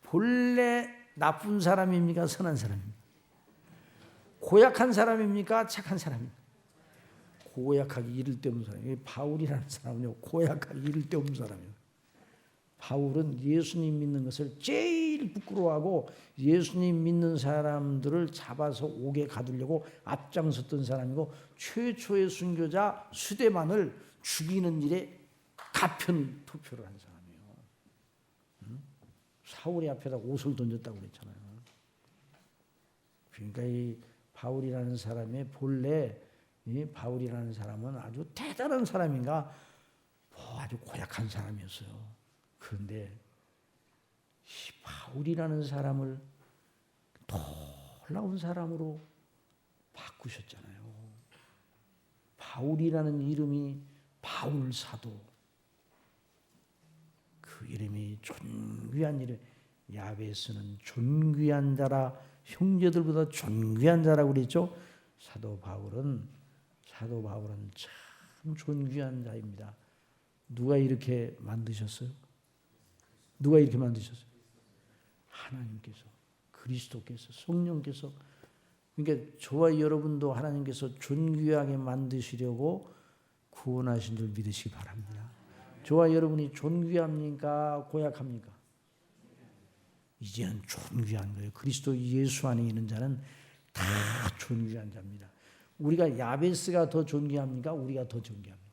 본래 나쁜 사람입니까? 선한 사람입니까? 고약한 사람입니까? 착한 사람입니까? 고약하기 이를 데 없는 사람이에요. 바울이라는 사람은요, 고약하기 이를 데 없는 사람이에요. 바울은 예수님 믿는 것을 제일 부끄러워하고 예수님 믿는 사람들을 잡아서 옥에 가두려고 앞장섰던 사람이고, 최초의 순교자 수데반을 죽이는 일에 가편 투표를 한 사람이에요. 사울의 앞에다 옷을 던졌다고 그랬잖아요. 그러니까 이 바울이라는 사람의 본래, 이 바울이라는 사람은 아주 대단한 사람인가, 아주 고약한 사람이었어요. 그런데 이 바울이라는 사람을 놀라운 사람으로 바꾸셨잖아요. 바울이라는 이름이 바울 사도, 그 이름이 존귀한 이름. 야베스는 존귀한 자라, 형제들보다 존귀한 자라고 그랬죠. 사도 바울은 참 존귀한 자입니다. 누가 이렇게 만드셨어요? 누가 이렇게 만드셨어요? 하나님께서, 그리스도께서, 성령께서. 그러니까 저와 여러분도 하나님께서 존귀하게 만드시려고 구원하신 줄 믿으시기 바랍니다. 저와 여러분이 존귀합니까? 고약합니까? 이제는 존귀한 거예요. 그리스도 예수 안에 있는 자는 다 존귀한 자입니다. 우리가 야베스가 더 존귀합니까? 우리가 더 존귀합니다.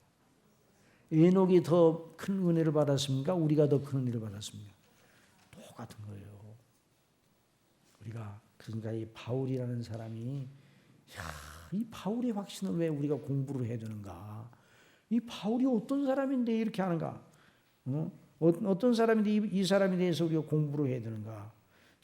에녹이 더 큰 은혜를 받았습니까? 우리가 더 큰 은혜를 받았습니까? 똑같은 거예요. 우리가, 그러니까 이 바울이라는 사람이, 이 바울의 확신을 왜 우리가 공부를 해야 되는가? 이 바울이 어떤 사람인데 이렇게 하는가? 어떤 사람인데 이 사람에 대해서 우리가 공부를 해야 되는가?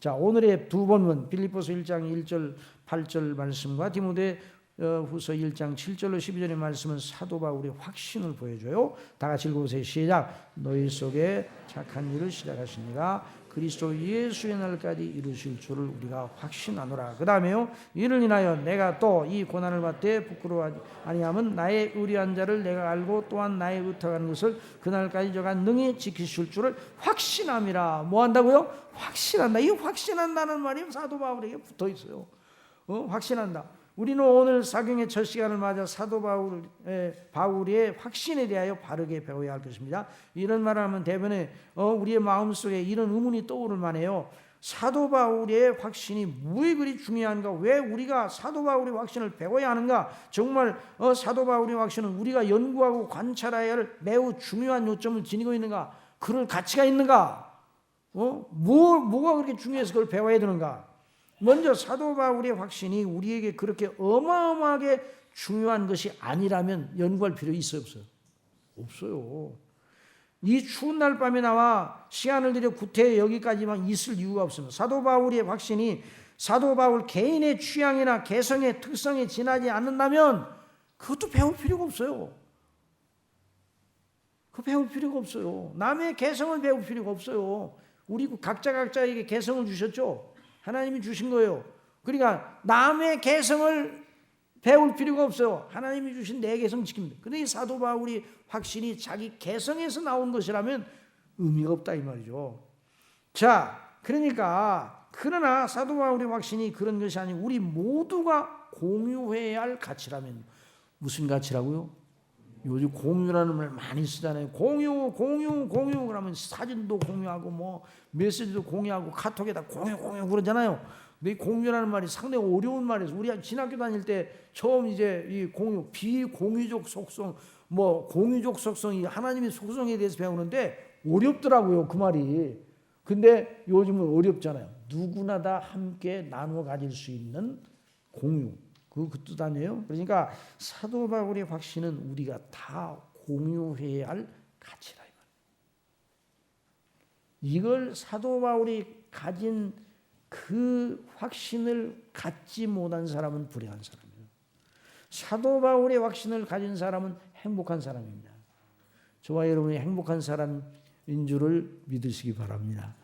자, 오늘의 두 본문, 빌립보서 1장 1절 8절 말씀과 디모데 후서 1장 7절로 12절의 말씀은 사도 바울의 확신을 보여줘요. 다 같이 읽어보세요. 시작. 너희 속에 착한 일을 시작하시니가 그리스도 예수의 날까지 이루실 줄을 우리가 확신하노라. 그 다음에요, 이를 인하여 내가 또 이 고난을 받되 부끄러워하지 아니함은 나의 의리한 자를 내가 알고 또한 나의 의탁하는 것을 그날까지 저가 능히 지키실 줄을 확신함이라. 뭐 한다고요? 확신한다. 이 확신한다는 말이 사도 바울에게 붙어 있어요. 확신한다. 우리는 오늘 사경의 첫 시간을 맞아 사도 바울의 확신에 대하여 바르게 배워야 할 것입니다. 이런 말을 하면 대변에 우리의 마음속에 이런 의문이 떠오를 만해요. 사도 바울의 확신이 왜 그리 중요한가? 왜 우리가 사도 바울의 확신을 배워야 하는가? 정말 사도 바울의 확신은 우리가 연구하고 관찰해야 할 매우 중요한 요점을 지니고 있는가? 그럴 가치가 있는가? 뭐가 그렇게 중요해서 그걸 배워야 되는가? 먼저 사도 바울의 확신이 우리에게 그렇게 어마어마하게 중요한 것이 아니라면 연구할 필요 있어요, 없어요? 없어요. 이 추운 날 밤에 나와 시간을 들여 구태여 여기까지만 있을 이유가 없습니다. 사도 바울의 확신이 사도 바울 개인의 취향이나 개성의 특성에 지나지 않는다면 그것도 배울 필요가 없어요. 그거 배울 필요가 없어요. 남의 개성을 배울 필요가 없어요. 우리 각자에게 개성을 주셨죠. 하나님이 주신 거예요. 그러니까 남의 개성을 배울 필요가 없어요. 하나님이 주신 내 개성 지킵니다. 그런데 이 사도 바울이 확신이 자기 개성에서 나온 것이라면 의미가 없다 이 말이죠. 자, 그러나 사도 바울의 확신이 그런 것이 아니고 우리 모두가 공유해야 할 가치라면 무슨 가치라고요? 요즘 공유라는 말 많이 쓰잖아요. 공유 그러면 사진도 공유하고 뭐 메시지도 공유하고 카톡에다 공유 그러잖아요. 근데 이 공유라는 말이 상당히 어려운 말이에요. 우리 진학교 다닐 때 처음 이제 이 공유, 비공유적 속성, 뭐 공유적 속성이 하나님의 속성에 대해서 배우는데 어렵더라고요, 그 말이. 근데 요즘은 어렵잖아요. 누구나 다 함께 나누어 가질 수 있는 공유. 그 뜻 아니에요? 그러니까 사도 바울의 확신은 우리가 다 공유해야 할 가치라. 이걸 사도 바울이 가진 그 확신을 갖지 못한 사람은 불행한 사람이에요. 사도 바울의 확신을 가진 사람은 행복한 사람입니다. 저와 여러분이 행복한 사람인 줄을 믿으시기 바랍니다.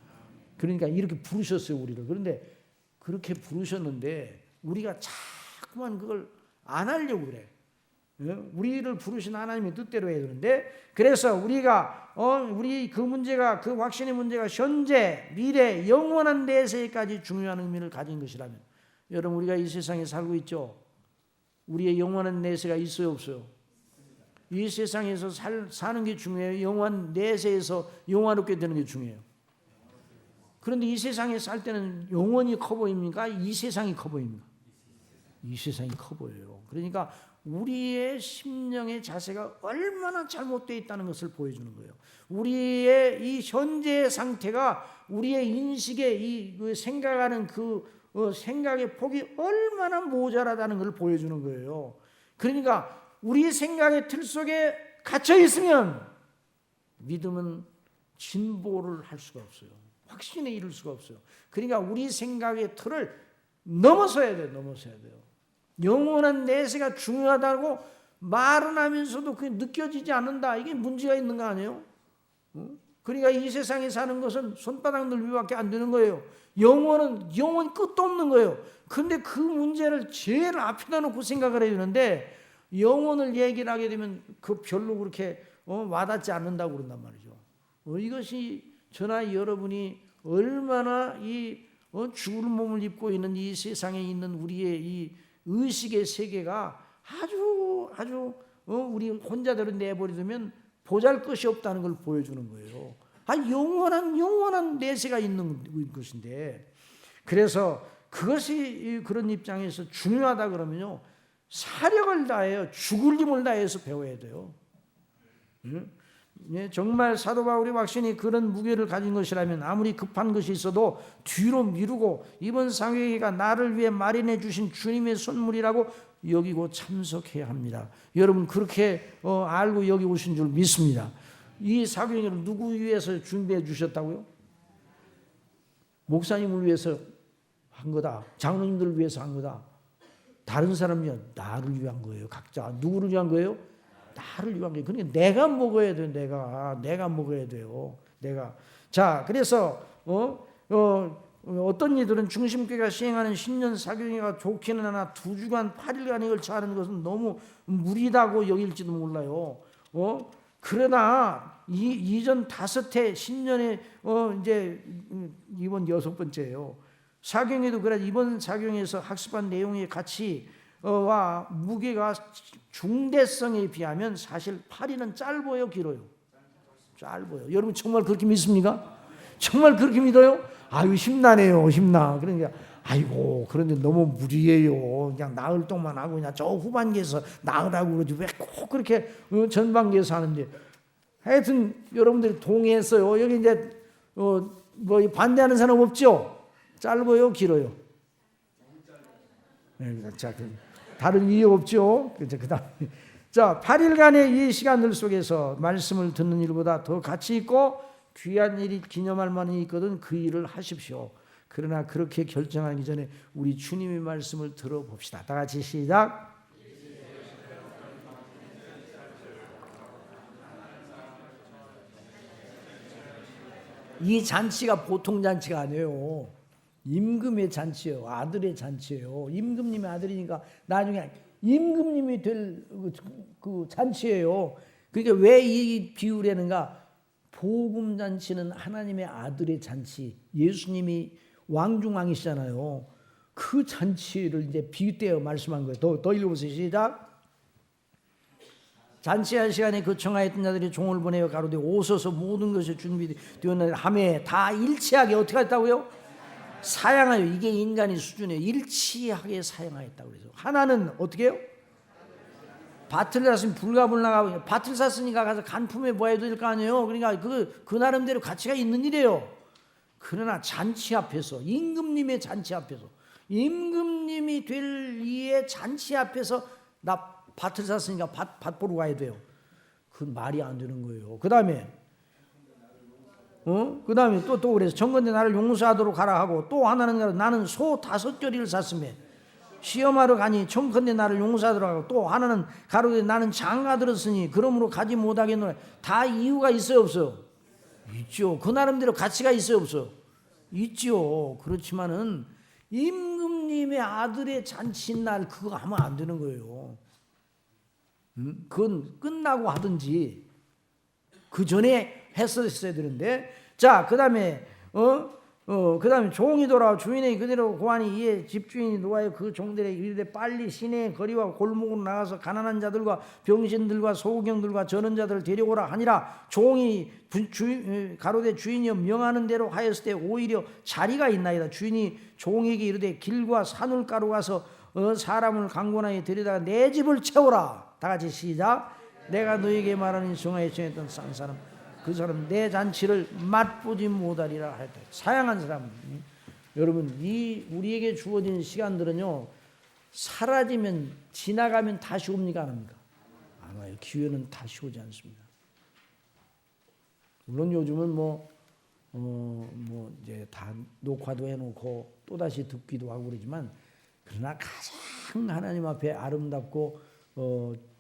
그러니까 이렇게 부르셨어요, 우리를. 그런데 그렇게 부르셨는데 우리가 자꾸만 그걸 안 하려고 그래. 우리를 부르신 하나님의 뜻대로 해야 되는데, 그래서 우리가 우리 그 문제가, 그 확신의 문제가 현재, 미래, 영원한 내세까지 중요한 의미를 가진 것이라면, 여러분 우리가 이 세상에 살고 있죠. 우리의 영원한 내세가 있어요, 없어요? 이 세상에서 사는 게 중요해요? 영원한 내세에서 영화롭게 되는 게 중요해요? 그런데 이 세상에 살 때는 영원히 커 보입니까? 이 세상이 커 보입니까? 이 세상이 커 보여요. 그러니까 우리의 심령의 자세가 얼마나 잘못되어 있다는 것을 보여주는 거예요. 우리의 이 현재의 상태가 우리의 인식의 이 생각하는 그 생각의 폭이 얼마나 모자라다는 걸 보여주는 거예요. 그러니까 우리 생각의 틀 속에 갇혀 있으면 믿음은 진보를 할 수가 없어요. 확신에 이를 수가 없어요. 그러니까 우리 생각의 틀을 넘어서야 돼요. 넘어서야 돼요. 영원한 내세가 중요하다고 말은 하면서도 그게 느껴지지 않는다. 이게 문제가 있는 거 아니에요? 그러니까 이 세상에 사는 것은 손바닥 넓이밖에 안 되는 거예요. 영원은 영원 끝도 없는 거예요. 그런데 그 문제를 제일 앞에다 놓고 생각을 해야 되는데, 영원을 얘기를 하게 되면 그 별로 그렇게 와닿지 않는다고 그런단 말이죠. 이것이 저나 여러분이 얼마나 이 죽을 몸을 입고 있는 이 세상에 있는 우리의 이 의식의 세계가 아주 우리 혼자대로 내버려두면 보잘것이 없다는 걸 보여주는 거예요. 영원한 내세가 있는 것인데, 그래서 그것이 그런 입장에서 중요하다 그러면요, 사력을 다해요. 죽을 힘을 다해서 배워야 돼요. 정말 사도 바울의 확신이 그런 무게를 가진 것이라면 아무리 급한 것이 있어도 뒤로 미루고 이번 상회가 나를 위해 마련해 주신 주님의 선물이라고 여기고 참석해야 합니다. 여러분 그렇게 알고 여기 오신 줄 믿습니다. 이 사교회를 누구 위해서 준비해 주셨다고요? 목사님을 위해서 한 거다. 장로님들을 위해서 한 거다. 다른 사람이요, 나를 위한 거예요. 각자 누구를 위한 거예요? 나를 위한 거예요. 그러니까 내가 먹어야 돼요. 내가 먹어야 돼요. 자, 그래서 어떤 이들은 중심교회가 시행하는 신년 사교회가 좋기는 하나 2주간 8일간 이걸 하는 것은 너무 무리다고 여길지도 몰라요. 그러나 이전 5회 신년에 이제 이번 6번째예요. 사경에도 그래. 이번 사경에서 학습한 내용의 가치와 무게가 중대성에 비하면 사실 8일은 짧아요, 길어요? 짧아요. 여러분 정말 그렇게 믿습니까? 정말 그렇게 믿어요? 아유, 힘나네요. 힘나. 그러니까 아이고, 그런데 너무 무리예요. 그냥 나흘 동안 하고 그냥 저 후반기에서 나으라고 그러지 왜 꼭 그렇게 전반기에서 하는데. 하여튼 여러분들이 동의했어요. 여기 이제 뭐 반대하는 사람 없죠? 짧아요, 길어요? 자, 다른 이유 없죠? 그다음, 자, 8일간의 이 시간들 속에서 말씀을 듣는 일보다 더 가치 있고 귀한 일이 기념할 만한 있거든 그 일을 하십시오. 그러나 그렇게 결정하기 전에 우리 주님의 말씀을 들어봅시다. 다 같이 시작. 이 잔치가 보통 잔치가 아니에요. 임금의 잔치예요. 아들의 잔치예요. 임금님의 아들이니까 나중에 임금님이 될 그 잔치예요. 그러니까 왜 이 비유를 하는가? 복음 잔치는 하나님의 아들의 잔치. 예수님이 왕중왕이시잖아요. 그 잔치를 이제 비유대어 말씀한 거예요. 더 읽어보세요. 시작. 잔치할 시간에 그 청하였던 자들이 종을 보내어 가로되 오소서 모든 것이 준비되었는데 하매 다 일치하게 어떻게 했다고요? 사양하여. 이게 인간의 수준이에요. 일치하게 사양하였다고 그래서 하나는 어떻게 해요? 밭을 샀으면 불가불나가고 밭을 샀으니까 가서 간품에 뭐 해도 될 거 아니에요. 그러니까 그 나름대로 가치가 있는 일이에요. 그러나 잔치 앞에서 임금님의 잔치 앞에서 임금님 임금님이 될 이의 잔치 앞에서 나 밭을 샀으니까 밭 보러 가야 돼요. 그 말이 안 되는 거예요. 그 다음에 또 그래서 정건대 나를 용서하도록 하라 하고, 또 하나는 나는 소 5조리를 샀으며 시험하러 가니 청컨대 나를 용서하도록 하고, 또 하나는 가로되 나는 장가 들었으니 그러므로 가지 못하겠노라. 다 이유가 있어요, 없어요? 있죠. 그 나름대로 가치가 있어요, 없어요? 있죠. 그렇지만은 임금님의 아들의 잔치날 그거 하면 안 되는 거예요. 그건 끝나고 하든지 그 전에 했었어야 되는데. 자, 그 다음에 그 다음에 종이 돌아와 주인에게 그대로 고하니 이에 집주인이 노하여 그 종들에게 이르되 빨리 시내의 거리와 골목으로 나가서 가난한 자들과 병신들과 소경들과 저는 자들을 데려오라 하니라. 종이 가로되 주인이여 명하는 대로 하였을 때 오히려 자리가 있나이다. 주인이 종에게 이르되 길과 산울가로 가서 사람을 강권하여 데려다가 내 집을 채우라. 다 같이 시작. 내가 너에게 말하는 성화에 정했던 싼 사람 그 사람 내 잔치를 맛보지 못하리라 할 때. 사양한 사람. 여러분, 이 우리에게 주어진 시간들은요, 사라지면 지나가면 다시 옵니까 안 옵니까? 안 와요. 기회는 다시 오지 않습니다. 물론 요즘은 이제 다 녹화도 해놓고 또 다시 듣기도 하고 그러지만, 그러나 가장 하나님 앞에 아름답고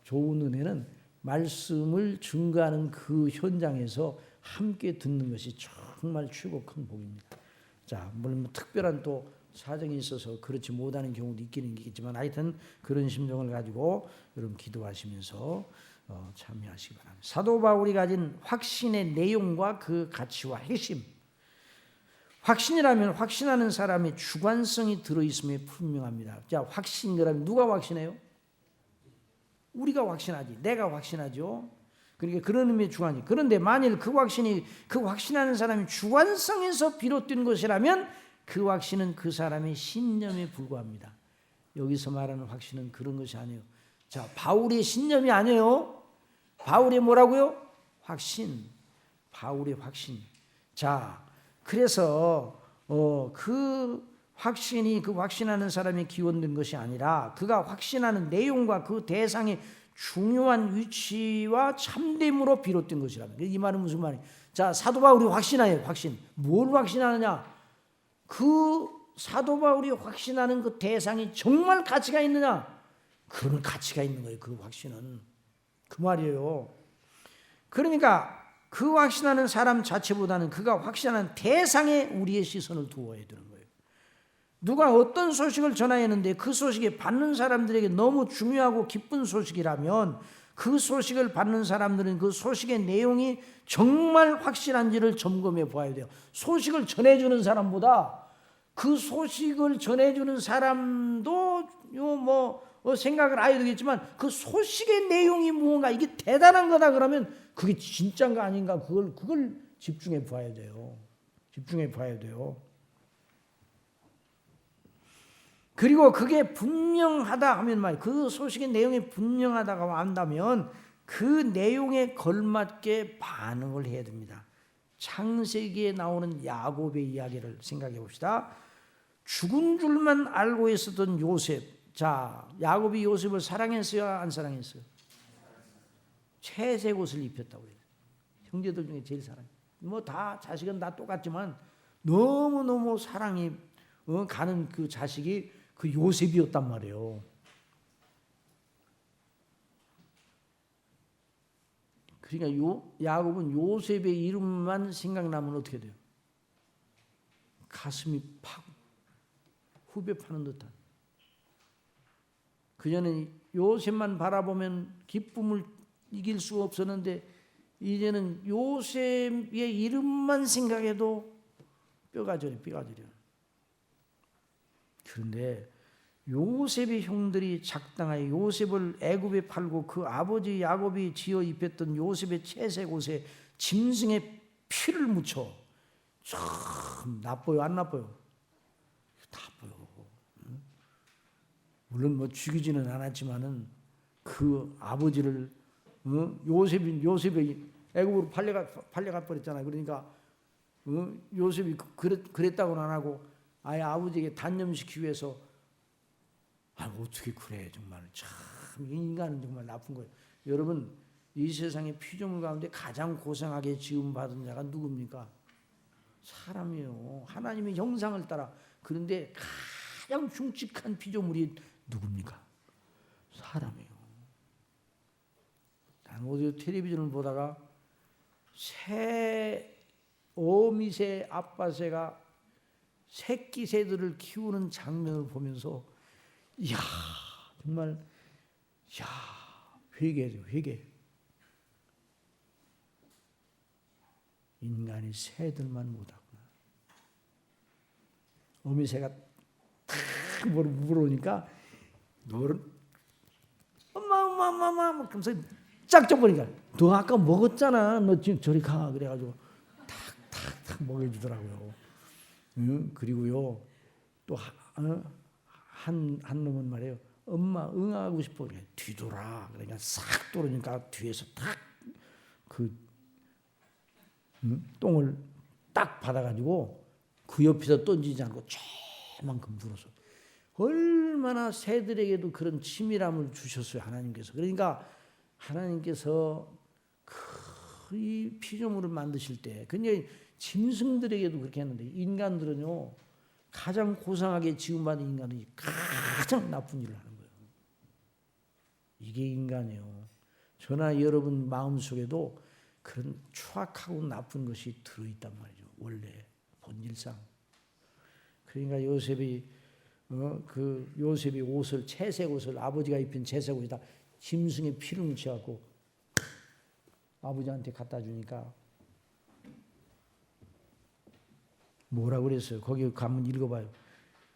좋은 은혜는 말씀을 증거하는 그 현장에서 함께 듣는 것이 정말 최고 큰 복입니다. 자, 물론 특별한 또 사정이 있어서 그렇지 못하는 경우도 있기는 있겠지만, 하여튼 그런 심정을 가지고 여러분 기도하시면서 참여하시기 바랍니다. 사도 바울이 가진 확신의 내용과 그 가치와 핵심. 확신이라면 확신하는 사람의 주관성이 들어있음에 분명합니다. 자, 확신, 그러면 누가 확신해요? 우리가 확신하지. 내가 확신하죠. 그러니까 그런 의미의 주관이. 그런데 만일 그 확신하는 사람이 주관성에서 비롯된 것이라면 그 확신은 그 사람의 신념에 불과합니다. 여기서 말하는 확신은 그런 것이 아니에요. 자, 바울의 신념이 아니에요. 바울의 뭐라고요? 확신. 바울의 확신. 자, 그래서 그 확신이 그 확신하는 사람이 기원된 것이 아니라 그가 확신하는 내용과 그 대상의 중요한 위치와 참됨으로 비롯된 것이랍니다. 이 말은 무슨 말이에요? 자, 사도 바울이 확신해요. 확신. 뭘 확신하느냐? 그 사도 바울이 확신하는 그 대상이 정말 가치가 있느냐? 그런 가치가 있는 거예요. 그 확신은. 그 말이에요. 그러니까 그 확신하는 사람 자체보다는 그가 확신하는 대상에 우리의 시선을 두어야 되는 거예요. 누가 어떤 소식을 전하였는데 그 소식이 받는 사람들에게 너무 중요하고 기쁜 소식이라면 그 소식을 받는 사람들은 그 소식의 내용이 정말 확실한지를 점검해 보아야 돼요. 소식을 전해주는 사람보다 그 소식을 전해주는 사람도 생각을 해야 되겠지만 그 소식의 내용이 무언가 이게 대단한 거다 그러면 그게 진짜인가 아닌가 그걸 집중해 봐야 돼요. 집중해 봐야 돼요. 그리고 그게 분명하다 하면 말이에요. 그 소식의 내용이 분명하다고 한다면 그 내용에 걸맞게 반응을 해야 됩니다. 창세기에 나오는 야곱의 이야기를 생각해 봅시다. 죽은 줄만 알고 있었던 요셉. 자, 야곱이 요셉을 사랑했어요? 안 사랑했어요? 채색 옷을 입혔다고 해요. 형제들 중에 제일 사랑해. 다 자식은 다 똑같지만 너무너무 사랑이 가는 그 자식이 그 요셉이었단 말이에요. 그러니까 야곱은 요셉의 이름만 생각나면 어떻게 돼요? 가슴이 팍 후벼 파는 듯한. 그전에는 요셉만 바라보면 기쁨을 이길 수가 없었는데 이제는 요셉의 이름만 생각해도 뼈가 저려. 그런데 요셉의 형들이 작당하여 요셉을 애굽에 팔고 그 아버지 야곱이 지어 입혔던 요셉의 채색 옷에 짐승의 피를 묻혀. 참 나빠요, 안 나빠요? 나빠요. 물론 죽이지는 않았지만은 그 아버지를 요셉이 애굽으로 팔려가 버렸잖아요. 그러니까 요셉이 그랬다고는 안 하고 아예 아버지에게 단념시키기 위해서 어떻게 그래 정말 참 인간은 정말 나쁜 거예요. 여러분 이 세상의 피조물 가운데 가장 고생하게 지음받은 자가 누굽니까? 사람이에요. 하나님의 형상을 따라. 그런데 가장 흉측한 피조물이 누굽니까? 사람이에요. 난 어디 텔레비전을 보다가 어미새 아빠새가 새끼 새들을 키우는 장면을 보면서 이야 정말 회개죠. 회개. 인간이 새들만 못하구나. 어미새가 탁 물어오니까 엄마 그러면서 짝 접으니까 너 아까 먹었잖아. 너 지금 저리 가. 그래가지고 탁 먹여주더라고요. 그리고요 또 한 놈은 말이에요. 엄마 응하고 싶어. 뒤돌아. 그러니까 싹 돌으니까 뒤에서 탁 똥을 딱 받아가지고 그 옆에서 던지지 않고 저만큼 불어서 얼마나 새들에게도 그런 치밀함을 주셨어요 하나님께서. 그러니까 하나님께서 이 피조물을 만드실 때 그냥 짐승들에게도 그렇게 했는데 인간들은요 가장 고상하게 지음받은 인간은 가장 나쁜 일을 하는 거예요. 이게 인간이에요. 저나 여러분 마음속에도 그런 추악하고 나쁜 것이 들어있단 말이죠. 원래 본질상. 그러니까 요셉이 옷을 채색 옷을 아버지가 입힌 채색 옷이다 짐승의 피를 묻혀갖고 아버지한테 갖다 주니까 뭐라고 그랬어요? 거기 가면 읽어봐요.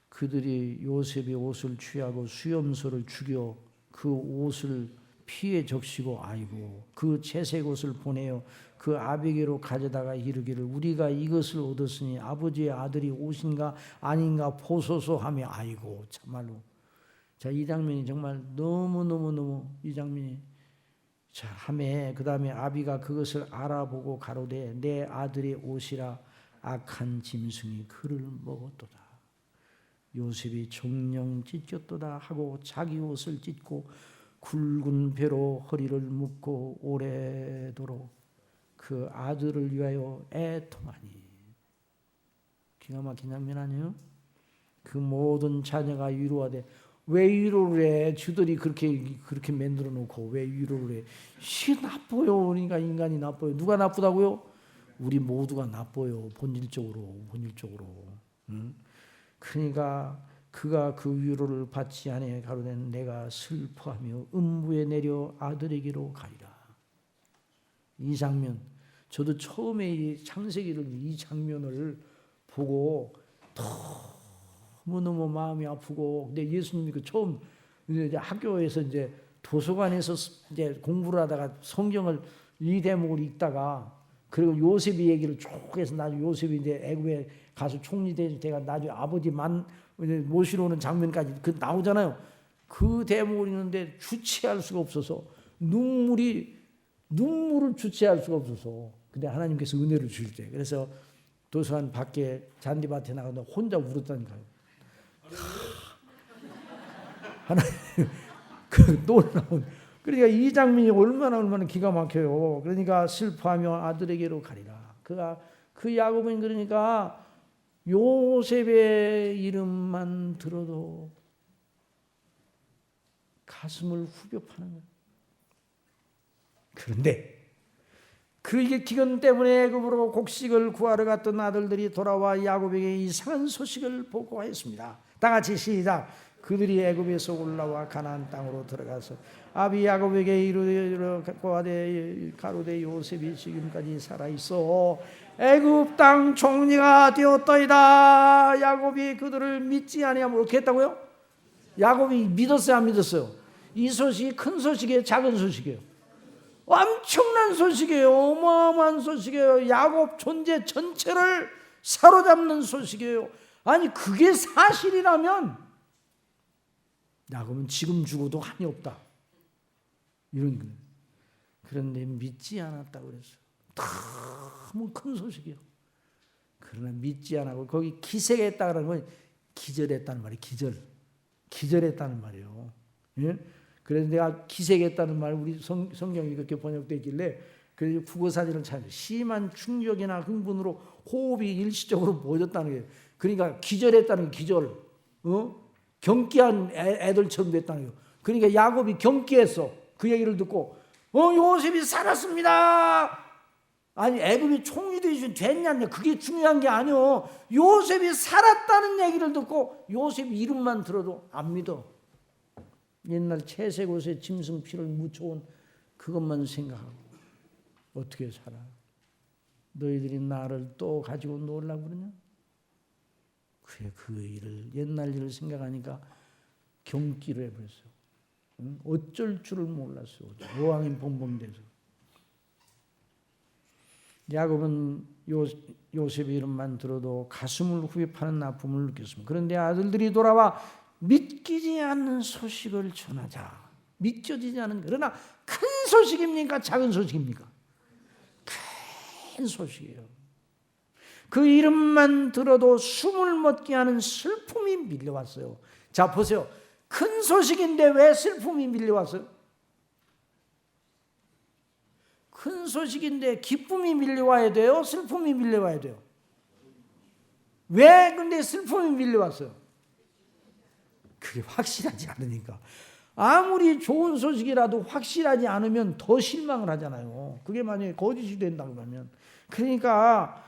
그들이 요셉의 옷을 취하고 수염소를 죽여 그 옷을 피에 적시고 아이고 그 채색 옷을 보내어 그 아비게로 가져다가 이르기를 우리가 이것을 얻었으니 아버지의 아들이 옷인가 아닌가 보소서 하며 아이고 참말로. 자, 이 장면이 정말 너무 이 장면이 자 하며 그 다음에 아비가 그것을 알아보고 가로되 내 아들의 옷이라 악한 짐승이 그를 먹었도다. 요셉이 정령 찢겼도다 하고 자기 옷을 찢고 굵은 배로 허리를 묶고 오래도록 그 아들을 위하여 애통하니. 기가 막힌 장면 아니에요? 그 모든 자녀가 위로하되 왜 위로를 해? 주들이 그렇게 만들어 놓고 왜 위로를 해? 시 나빠요. 그러니까 인간이 나빠요. 누가 나쁘다고요? 우리 모두가 나빠요. 본질적으로. 응? 그러니까 그가 그 위로를 받지 아니하여 가로되 내가 슬퍼하며 음부에 내려 아들에게로 가리라. 이 장면 저도 처음에 이 창세기를 이 장면을 보고 너무 마음이 아프고 근데 예수님이 그 처음 이제 학교에서 이제 도서관에서 이제 공부를 하다가 성경을 이 대목을 읽다가 그리고 요셉이 얘기를 쭉 해서 나중에 요셉이 이제 애굽에 가서 총리 돼가 나중에 아버지만 모시러 오는 장면까지 그 나오잖아요. 그 대목을 읽는데 주체할 수가 없어서 눈물을 주체할 수가 없어서 근데 하나님께서 은혜를 주실 때 그래서 도서관 밖에 잔디밭에 나가서 혼자 울었다니까요. 하나님 그 놀라운 그러니까 이 장면이 얼마나 기가 막혀요. 그러니까 슬퍼하며 아들에게로 가리라. 그 야곱은 그러니까 요셉의 이름만 들어도 가슴을 후벼 파는 거예요. 그런데 그의 기근 때문에 애굽으로 곡식을 구하러 갔던 아들들이 돌아와 야곱에게 이상한 소식을 보고하였습니다. 다 같이 시작. 그들이 애굽에서 올라와 가나안 땅으로 들어가서 아비 야곱에게 이르되 가로되 요셉이 지금까지 살아 있어 애굽 땅 총리가 되었더이다. 야곱이 그들을 믿지 아니하면 어떻게 했다고요? 야곱이 믿었어요, 안 믿었어요? 이 소식이 큰 소식이에요, 작은 소식이에요? 엄청난 소식이에요. 어마어마한 소식이에요. 야곱 존재 전체를 사로잡는 소식이에요. 아니 그게 사실이라면 야곱은 지금 죽어도 한이 없다. 이런 거예요. 그런데 믿지 않았다고 그랬어요. 너무 큰 소식이에요. 그러나 믿지 않고 거기 기색했다 그러는 건 기절했다는 말이에요. 기절. 기절했다는 말이에요. 예? 그래서 내가 기색했다는 말 우리 성경이 그렇게 번역되어 있길래 그 국어 사전을 찾는 심한 충격이나 흥분으로 호흡이 일시적으로 멎었다는 거예요. 그러니까 기절했다는 게 기절. 경기한 애들처럼 됐다는 거예요. 그러니까 야곱이 경기했어. 그 얘기를 듣고 요셉이 살았습니다. 아니 애굽이 총리 됐냐 그게 중요한 게 아니요. 요셉이 살았다는 얘기를 듣고 요셉 이름만 들어도 안 믿어. 옛날 채색 옷에 짐승 피를 묻혀온 그것만 생각하고 어떻게 살아? 너희들이 나를 또 가지고 놀라고 그러냐? 그래 그 일을 옛날 일을 생각하니까 경기를 해버렸어. 응? 어쩔 줄을 몰랐어. 여왕인 범범돼서. 야곱은 요셉의 이름만 들어도 가슴을 후벼파는 아픔을 느꼈습니다. 그런데 아들들이 돌아와 믿기지 않는 소식을 전하자. 믿겨지지 않은, 그러나 큰 소식입니까? 작은 소식입니까? 큰 소식이에요. 그 이름만 들어도 숨을 멎게 하는 슬픔이 밀려왔어요. 자 보세요. 큰 소식인데 왜 슬픔이 밀려왔어요? 큰 소식인데 기쁨이 밀려와야 돼요? 슬픔이 밀려와야 돼요? 왜 근데 슬픔이 밀려왔어요? 그게 확실하지 않으니까. 아무리 좋은 소식이라도 확실하지 않으면 더 실망을 하잖아요. 그게 만약에 거짓이 된다고 하면. 그러니까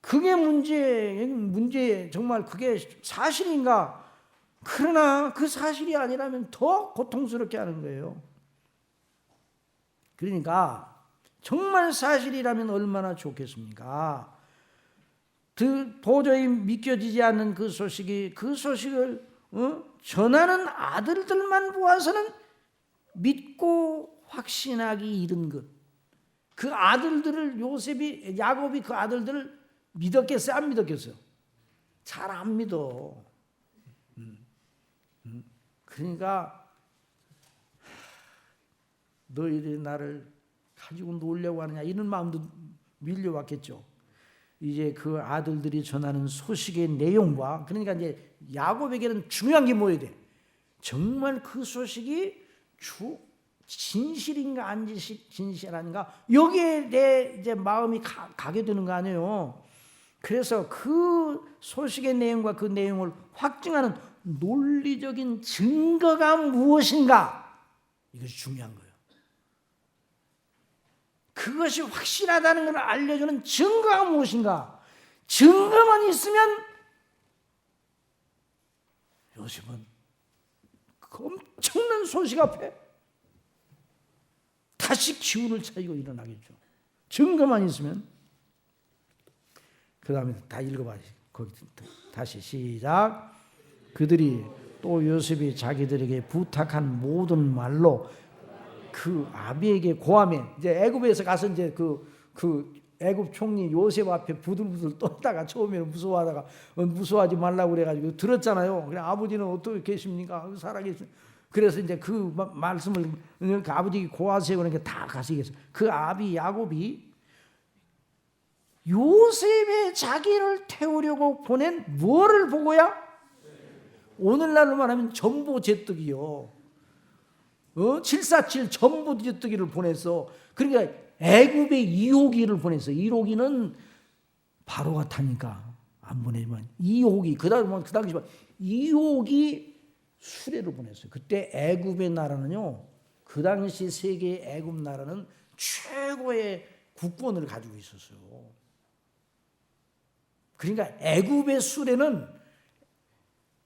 그게 문제 정말 그게 사실인가? 그러나 그 사실이 아니라면 더 고통스럽게 하는 거예요. 그러니까 정말 사실이라면 얼마나 좋겠습니까? 도저히 믿겨지지 않는 그 소식을 전하는 아들들만 보아서는 믿고 확신하기 이른 것. 그 아들들을 야곱이 그 아들들을 믿었겠어요? 안 믿었겠어요? 잘 안 믿어. 그러니까 너희들이 나를 가지고 놀려고 하느냐 이런 마음도 밀려왔겠죠. 이제 그 아들들이 전하는 소식의 내용과 그러니까 이제 야곱에게는 중요한 게 뭐여야 돼? 정말 그 소식이 진실인가 안 진실한가 여기에 내 이제 마음이 가게 되는 거 아니에요. 그래서 그 소식의 내용과 그 내용을 확증하는 논리적인 증거가 무엇인가 이것이 중요한 거예요. 그것이 확실하다는 걸 알려주는 증거가 무엇인가? 증거만 있으면 요셉은 그 엄청난 소식 앞에 다시 기운을 차리고 일어나겠죠. 증거만 있으면. 그 다음에 다 읽어봐. 거기 다시 시작. 그들이 또 요셉이 자기들에게 부탁한 모든 말로 그 아비에게 고하며 이제 애굽에서 가서 이제 그 애굽 총리 요셉 앞에 부들부들 떨다가 처음에는 무서워하다가 무서워하지 말라고 그래가지고 들었잖아요. 그래 아버지는 어떻게 계십니까? 살아계신. 그래서 이제 그 말씀을 그 아버지에게 고하세요 그러니까 다 가서 얘기했어요. 그 아비 야곱이 요셉의 자기를 태우려고 보낸 뭐를 보고야? 오늘날로 말하면 전보제뜨기요. 747 전보제뜨기를 보냈어. 그러니까 애굽의 2호기를 보냈어. 1호기는 바로가 타니까 안 보내지만 2호기 그 당시 2호기 수레를 보냈어요. 그때 애굽의 나라는요. 그 당시 세계 애굽 나라는 최고의 국권을 가지고 있었어요. 그러니까 애굽의 수레는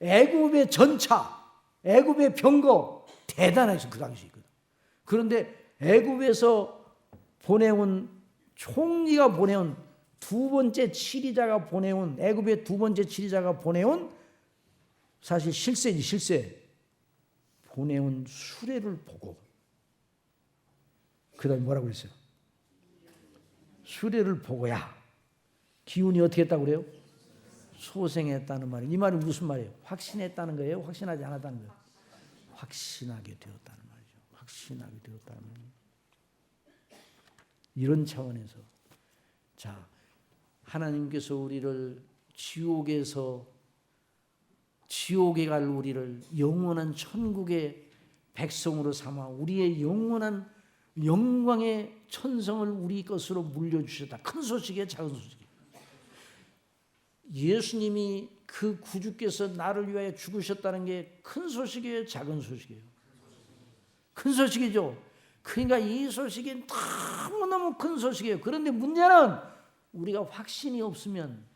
애굽의 전차, 애굽의 병거 대단했어 그 당시. 그런데 애굽에서 보내온 총리가 보내온 두 번째 치리자가 보내온 애굽의 두 번째 치리자가 보내온 사실 실세 보내온 수레를 보고 그다음에 뭐라고 그랬어요? 수레를 보고야 기운이 어떻게 했다고 그래요? 소생했다는 말이에요. 이 말이 무슨 말이에요? 확신했다는 거예요? 확신하지 않았다는 거예요? 확신하게 되었다는 말이죠. 확신하게 되었다는 말이에요. 이런 차원에서 자 하나님께서 우리를 지옥에서 지옥에 갈 우리를 영원한 천국의 백성으로 삼아 우리의 영원한 영광의 천성을 우리 것으로 물려주셨다. 큰 소식이에요, 작은 소식이에요. 예수님이 그 구주께서 나를 위하여 죽으셨다는 게 큰 소식이에요, 작은 소식이에요? 큰 소식이죠. 그러니까 이 소식이 너무너무 큰 소식이에요. 그런데 문제는 우리가 확신이 없으면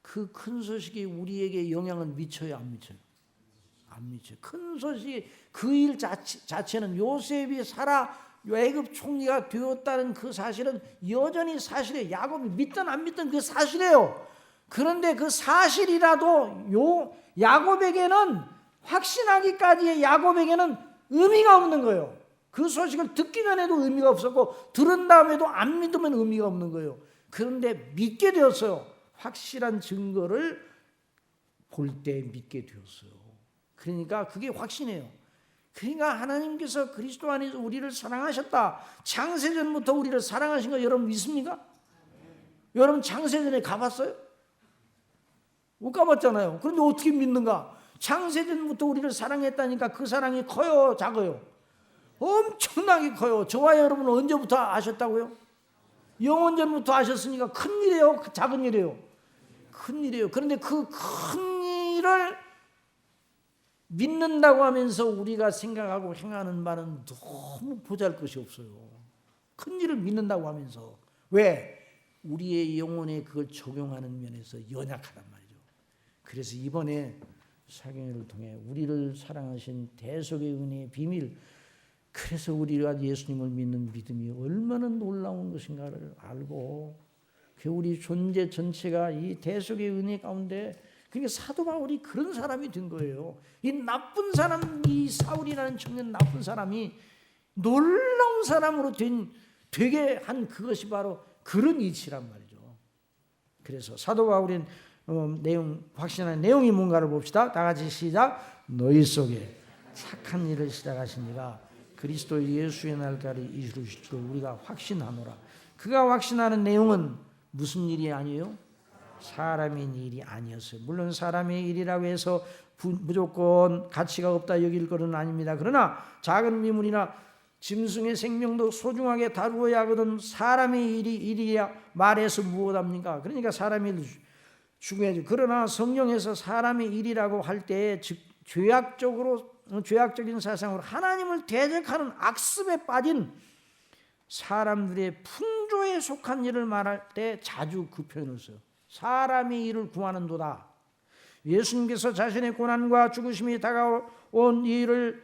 그 큰 소식이 우리에게 영향을 미쳐요, 안 미쳐요? 안 미쳐요. 큰 소식이 그 일 자체는 요셉이 애굽 총리가 되었다는 그 사실은 여전히 사실이에요. 야곱이 믿든 안 믿든 그 사실이에요. 그런데 그 사실이라도 야곱에게는 확신하기까지의 야곱에게는 의미가 없는 거예요. 그 소식을 듣기 전에도 의미가 없었고 들은 다음에도 안 믿으면 의미가 없는 거예요. 그런데 믿게 되었어요. 확실한 증거를 볼 때 믿게 되었어요. 그러니까 그게 확신이에요. 그러니까 하나님께서 그리스도 안에서 우리를 사랑하셨다. 창세전부터 우리를 사랑하신 거 여러분 믿습니까? 여러분 창세전에 가봤어요? 못 가봤잖아요. 그런데 어떻게 믿는가? 창세전부터 우리를 사랑했다니까 그 사랑이 커요, 작아요? 엄청나게 커요. 저와 여러분은 언제부터 아셨다고요? 영원전부터 아셨으니까 큰일이에요, 작은 일이에요? 큰일이에요. 그런데 그 큰 일을 믿는다고 하면서 우리가 생각하고 행하는 바는 너무 보잘것이 없어요. 큰 일을 믿는다고 하면서. 왜? 우리의 영혼에 그걸 적용하는 면에서 연약하단 말이죠. 그래서 이번에 사경회를 통해 우리를 사랑하신 대속의 은혜의 비밀, 그래서 우리가 예수님을 믿는 믿음이 얼마나 놀라운 것인가를 알고 우리 존재 전체가 이 대속의 은혜 가운데, 그러니까 사도 바울이 그런 사람이 된 거예요. 이 나쁜 사람, 이 사울이라는 청년 나쁜 사람이 놀라운 사람으로 되게 한 그것이 바로 그런 이치란 말이죠. 그래서 사도 바울의 확신한 내용이 뭔가를 봅시다. 다 같이 시작. 너희 속에 착한 일을 시작하신 이가 그리스도 예수의 날까지 이루실 줄 우리가 확신하노라. 그가 확신하는 내용은 무슨 일이 아니에요? 사람의 일이 아니었어요. 물론 사람의 일이라고 해서 무조건 가치가 없다 여길 것은 아닙니다. 그러나 작은 미물이나 짐승의 생명도 소중하게 다루어야 하거든. 사람의 일이야 말해서 무엇합니까? 그러니까 사람의 일 중요하죠. 그러나 성경에서 사람의 일이라고 할 때 즉 죄악적인 사상으로 하나님을 대적하는 악습에 빠진 사람들의 풍조에 속한 일을 말할 때 자주 그 표현을 써요. 사람의 일을 구하는도다. 예수님께서 자신의 고난과 죽으심이 다가온 일을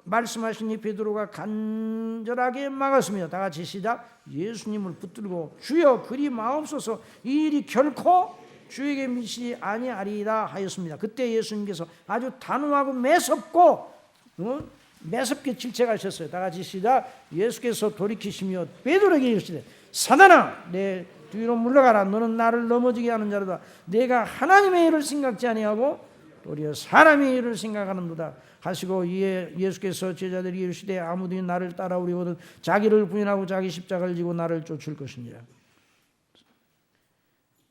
말씀하시니 베드로가 간절하게 막았으며, 다 같이 시작. 예수님을 붙들고 주여 그리 마옵소서, 이 일이 결코 주에게 미치지 아니하리이다 하였습니다. 그때 예수님께서 아주 단호하고 매섭게 질책하셨어요. 다 같이 시작. 예수께서 돌이키시며 베드로에게 이르시되 사단아 내 뒤로 물러가라. 너는 나를 넘어지게 하는 자로다. 내가 하나님의 일을 생각지 아니하고 도리어 사람의 일을 생각하는도다 하시고, 이에 예수께서 제자들이 이르시되 아무든지 나를 따라오려거든 자기를 부인하고 자기 십자가를 지고 나를 쫓을 것이니라.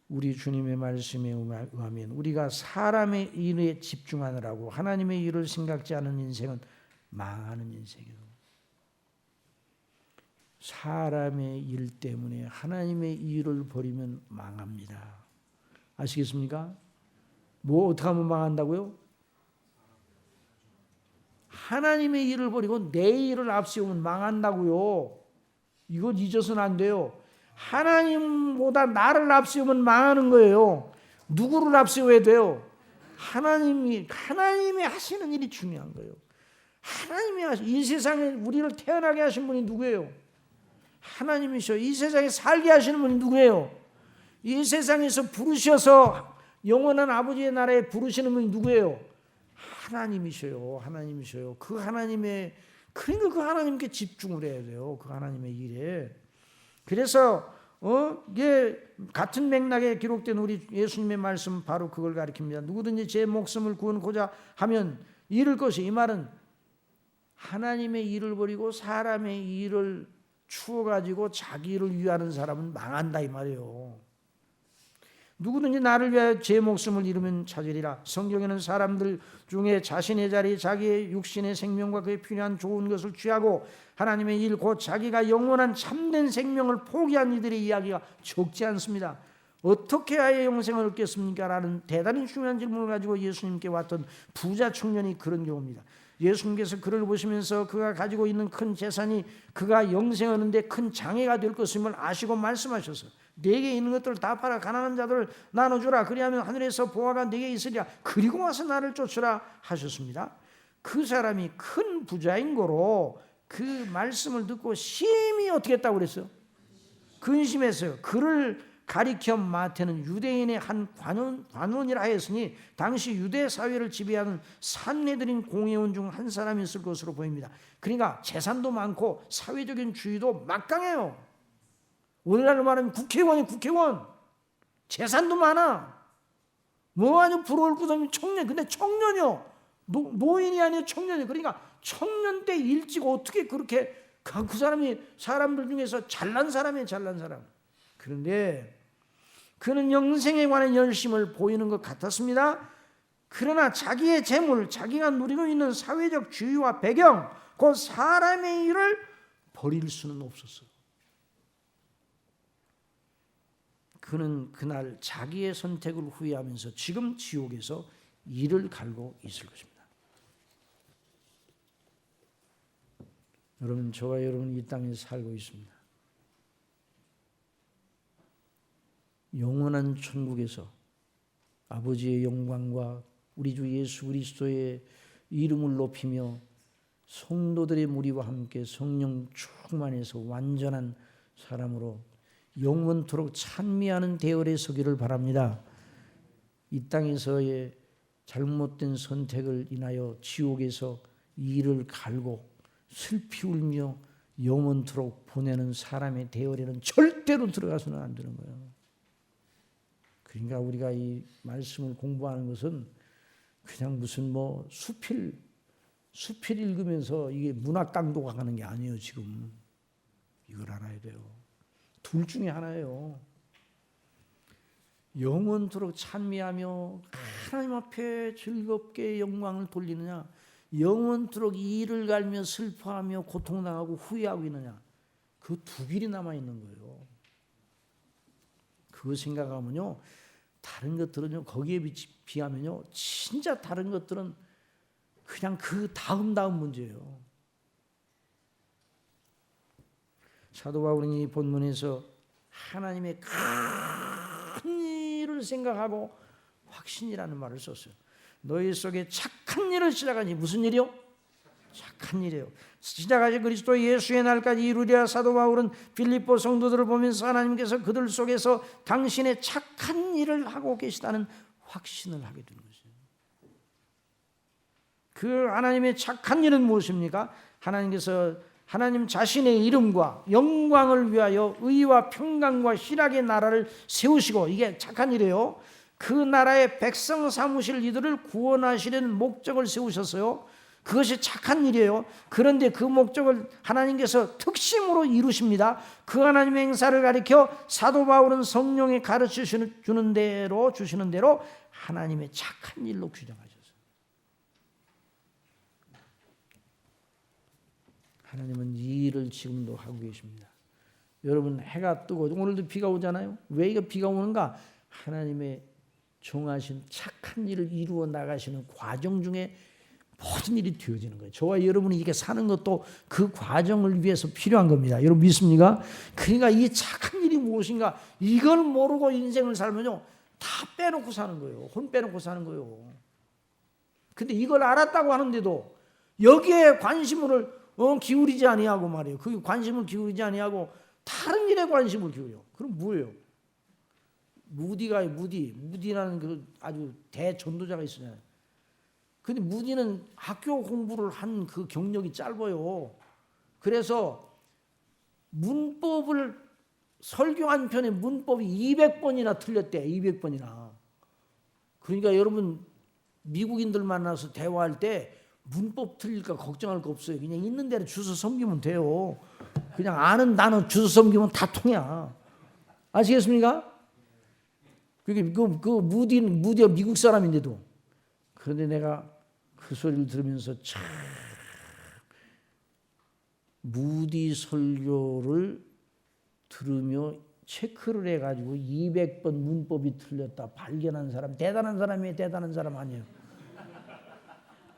우리 주님의 말씀에 의하면 우리가 사람의 일에 집중하느라고 하나님의 일을 생각지 않은 인생은 망하는 인생이에요. 사람의 일 때문에 하나님의 일을 버리면 망합니다. 아시겠습니까? 뭐 어떻게 하면 망한다고요? 하나님의 일을 버리고 내 일을 앞세우면 망한다고요. 이건 잊어서는 안 돼요. 하나님보다 나를 앞세우면 망하는 거예요. 누구를 앞세워야 돼요? 하나님이 하시는 일이 중요한 거예요. 이 세상에 우리를 태어나게 하신 분이 누구예요? 하나님이셔. 이 세상에 살게 하시는 분이 누구예요? 이 세상에서 부르셔서 영원한 아버지의 나라에 부르시는 분이 누구예요? 하나님이셔요. 그러니까 그 하나님께 집중을 해야 돼요. 그 하나님의 일에. 그래서 이게 같은 맥락에 기록된 우리 예수님의 말씀 바로 그걸 가리킵니다. 누구든지 제 목숨을 구원고자 하면 잃을 것이, 이 말은 하나님의 일을 버리고 사람의 일을 추워가지고 자기 일을 위하는 사람은 망한다 이 말이에요. 누구든지 나를 위하여 제 목숨을 잃으면 찾으리라. 성경에는 사람들 중에 자신의 자리, 자기의 육신의 생명과 그에 필요한 좋은 것을 취하고 하나님의 일, 곧 자기가 영원한 참된 생명을 포기한 이들의 이야기가 적지 않습니다. 어떻게 하여 영생을 얻겠습니까? 라는 대단히 중요한 질문을 가지고 예수님께 왔던 부자 청년이 그런 경우입니다. 예수님께서 그를 보시면서 그가 가지고 있는 큰 재산이 그가 영생을 얻는데 큰 장애가 될 것임을 아시고 말씀하셔서 네게 있는 것들을 다 팔아 가난한 자들을 나눠주라. 그리하면 하늘에서 보화가 네게 있으리라. 그리고 와서 나를 쫓으라 하셨습니다. 그 사람이 큰 부자인 거로 그 말씀을 듣고 심히 어떻게 했다고 그랬어요? 근심했어요. 그를 가리켜 마태는 유대인의 한 관원이라 하였으니 당시 유대 사회를 지배하는 산헤드린 공회원 중 한 사람이었을 것으로 보입니다. 그러니까 재산도 많고 사회적인 주의도 막강해요. 오늘날로 말하면 국회의원. 재산도 많아. 뭐 아주 부러울 것 없는 청년. 근데 청년이요. 노인이 아니라 청년이요. 그러니까 청년 때 일찍 어떻게 그렇게 그 사람이 사람들 중에서 잘난 사람이에요. 잘난 사람. 그런데 그는 영생에 관한 열심을 보이는 것 같았습니다. 그러나 자기의 재물, 자기가 누리고 있는 사회적 주의와 배경, 그 사람의 일을 버릴 수는 없었어요. 그는 그날 자기의 선택을 후회하면서 지금 지옥에서 이를 갈고 있을 것입니다. 여러분, 저와 여러분 이 땅에 살고 있습니다. 영원한 천국에서 아버지의 영광과 우리 주 예수 그리스도의 이름을 높이며 성도들의 무리와 함께 성령 충만해서 완전한 사람으로 영원토록 찬미하는 대열에 서기를 바랍니다. 이 땅에서의 잘못된 선택을 인하여 지옥에서 이를 갈고 슬피 울며 영원토록 보내는 사람의 대열에는 절대로 들어가서는 안 되는 거예요. 그러니까 우리가 이 말씀을 공부하는 것은 그냥 무슨 뭐 수필 읽으면서 이게 문학 강도가 가는 게 아니에요. 지금 이걸 알아야 돼요. 둘 중에 하나예요. 영원토록 찬미하며 하나님 앞에 즐겁게 영광을 돌리느냐, 영원토록 이를 갈며 슬퍼하며 고통당하고 후회하고 있느냐, 그 두 길이 남아있는 거예요. 그거 생각하면요, 다른 것들은요, 거기에 비하면요, 진짜 다른 것들은 그냥 그 다음 문제예요. 사도 바울은 이 본문에서 하나님의 큰 일을 생각하고 확신이라는 말을 썼어요. 너희 속에 착한 일을 시작하니, 무슨 일이요? 착한 일이에요. 시작하신 그리스도 예수의 날까지 이루리라. 사도 바울은 빌립보 성도들을 보면서 하나님께서 그들 속에서 당신의 착한 일을 하고 계시다는 확신을 하게 되는 것이에요. 그 하나님의 착한 일은 무엇입니까? 하나님께서 하나님 자신의 이름과 영광을 위하여 의와 평강과 희락의 나라를 세우시고, 이게 착한 일이에요. 그 나라의 백성 삼으실 이들을 구원하시려는 목적을 세우셨어요. 그것이 착한 일이에요. 그런데 그 목적을 하나님께서 특심으로 이루십니다. 그 하나님의 행사를 가리켜 사도 바울은 성령에 가르쳐 주시는 대로 하나님의 착한 일로 규정하셨어요. 하나님은 이 일을 지금도 하고 계십니다. 여러분, 해가 뜨고 오늘도 비가 오잖아요. 왜 이거 비가 오는가? 하나님의 정하신 착한 일을 이루어 나가시는 과정 중에 모든 일이 되어지는 거예요. 저와 여러분이 이렇게 사는 것도 그 과정을 위해서 필요한 겁니다. 여러분 믿습니까? 그러니까 이 착한 일이 무엇인가, 이걸 모르고 인생을 살면요, 다 빼놓고 사는 거예요. 혼 빼놓고 사는 거예요. 근데 이걸 알았다고 하는데도 여기에 관심을 기울이지 아니하고 말이에요. 그 관심을 기울이지 아니하고 다른 일에 관심을 기울여. 그럼 뭐예요? 무디라는 그 아주 대전도자가 있잖아요. 근데 무디는 학교 공부를 한 그 경력이 짧아요. 그래서 문법을 설교 한 편에 문법이 200번이나 틀렸대. 200번이나. 그러니까 여러분 미국인들 만나서 대화할 때 문법 틀릴까 걱정할 거 없어요. 그냥 있는 대로 주워 섬기면 돼요. 그냥 아는 단어 주워 섬기면 다 통해. 아시겠습니까? 그 무디가 미국 사람인데도. 그런데 내가 그 소리를 들으면서 참 무디 설교를 들으며 체크를 해가지고 200번 문법이 틀렸다 발견한 사람, 대단한 사람이에요. 대단한 사람 아니에요.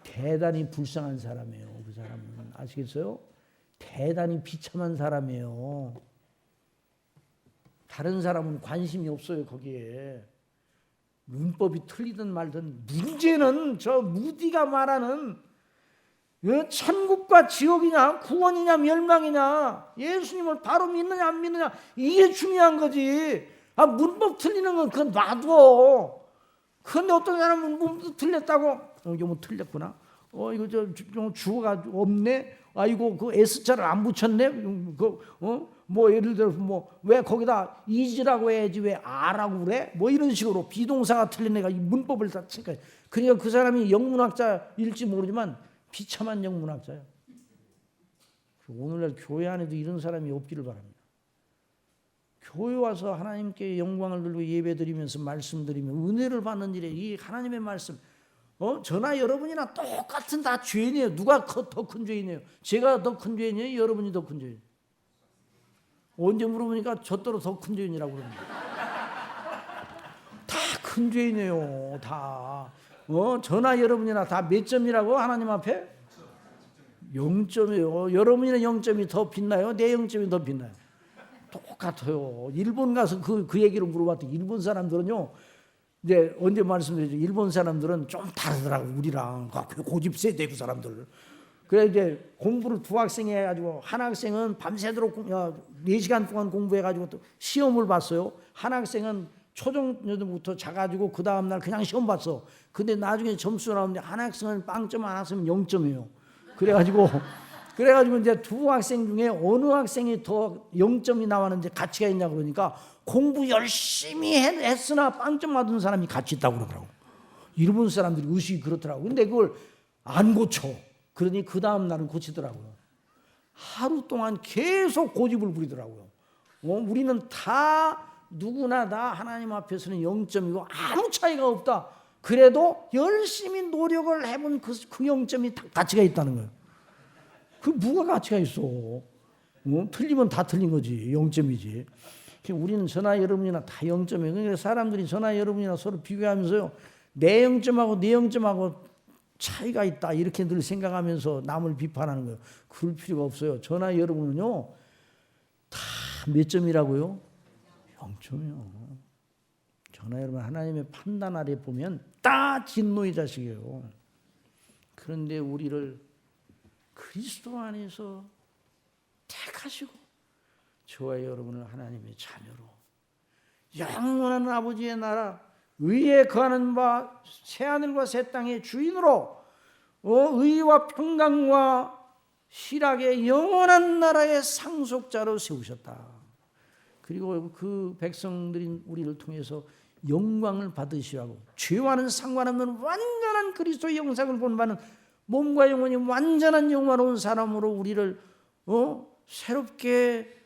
대단히 불쌍한 사람이에요. 그 사람은 아시겠어요? 대단히 비참한 사람이에요. 다른 사람은 관심이 없어요. 거기에 문법이 틀리든 말든 문제는 저 무디가 말하는 천국과 지옥이냐 구원이냐 멸망이냐 예수님을 바로 믿느냐 안 믿느냐 이게 중요한 거지. 문법 틀리는 건 그건 놔둬. 그런데 어떤 사람은 문법 틀렸다고 이거 뭐 틀렸구나. 이거 좀 주어가 없네. 이거 그 S자를 안 붙였네. 뭐 예를 들어서 뭐 왜 거기다 is라고 해야지 왜 a라고 그래? 뭐 이런 식으로 비동사가 틀린 애가 이 문법을 다 치니까 그러니까 그 사람이 영문학자일지 모르지만 비참한 영문학자예요. 오늘날 교회 안에도 이런 사람이 없기를 바랍니다. 교회 와서 하나님께 영광을 들고 예배드리면서 말씀드리며 은혜를 받는 일에 이 하나님의 말씀 저나 여러분이나 똑같은 다 죄인이에요. 누가 더 큰 죄인이에요? 제가 더 큰 죄인이에요? 여러분이 더 큰 죄인이에요? 언제 물어보니까 저더러 더 큰 죄인이라고 그럽니다. 다 큰 죄인이에요. 다. 저나 여러분이나 다 몇 점이라고 하나님 앞에? 0점이에요. 여러분이나 0점이 더 빛나요? 내 0점이 더 빛나요? 똑같아요. 일본 가서 그 얘기를 물어봤더니 일본 사람들은요. 이제 언제 말씀드리죠. 일본 사람들은 좀 다르더라고 우리랑 고집 세대 그 사람들. 그래 이제 공부를 두 학생이 해가지고 한 학생은 밤새도록 4시간 동안 공부해가지고 또 시험을 봤어요. 한 학생은 초중고부터 자가지고 그 다음날 그냥 시험 봤어. 근데 나중에 점수 나오는데 한 학생은 빵점 안 왔으면 0점이에요. 그래가지고 이제 두 학생 중에 어느 학생이 더 0점이 나왔는지 가치가 있냐 그러니까 공부 열심히 했으나 빵점 맞은 사람이 가치 있다고 그러더라고. 일본 사람들이 의식이 그렇더라고. 근데 그걸 안 고쳐. 그러니 그 다음 날은 고치더라고요. 하루 동안 계속 고집을 부리더라고요. 우리는 다 누구나 다 하나님 앞에서는 0점이고 아무 차이가 없다. 그래도 열심히 노력을 해본 그 0점이 가치가 있다는 거예요. 그 뭐가 가치가 있어? 틀리면 다 틀린 거지. 0점이지. 우리는 저나 여러분이나 다 0점이에요. 그러니까 사람들이 저나 여러분이나 서로 비교하면서요. 내 0점하고 네 0점하고 차이가 있다 이렇게 늘 생각하면서 남을 비판하는 거예요. 그럴 필요가 없어요. 저나 여러분은요. 다 몇 점이라고요? 0점이요. 저나 여러분 하나님의 판단 아래 보면 다 진노의 자식이에요. 그런데 우리를 그리스도 안에서 택하시고 저와 여러분을 하나님의 자녀로 영원한 아버지의 나라 의에 거하는 바 새하늘과 새 땅의 주인으로 의와 평강과 희락의 영원한 나라의 상속자로 세우셨다. 그리고 그 백성들인 우리를 통해서 영광을 받으시라고 죄와는 상관없는 완전한 그리스도의 형상을 본받는 몸과 영혼이 완전한 영화로운 사람으로 우리를 새롭게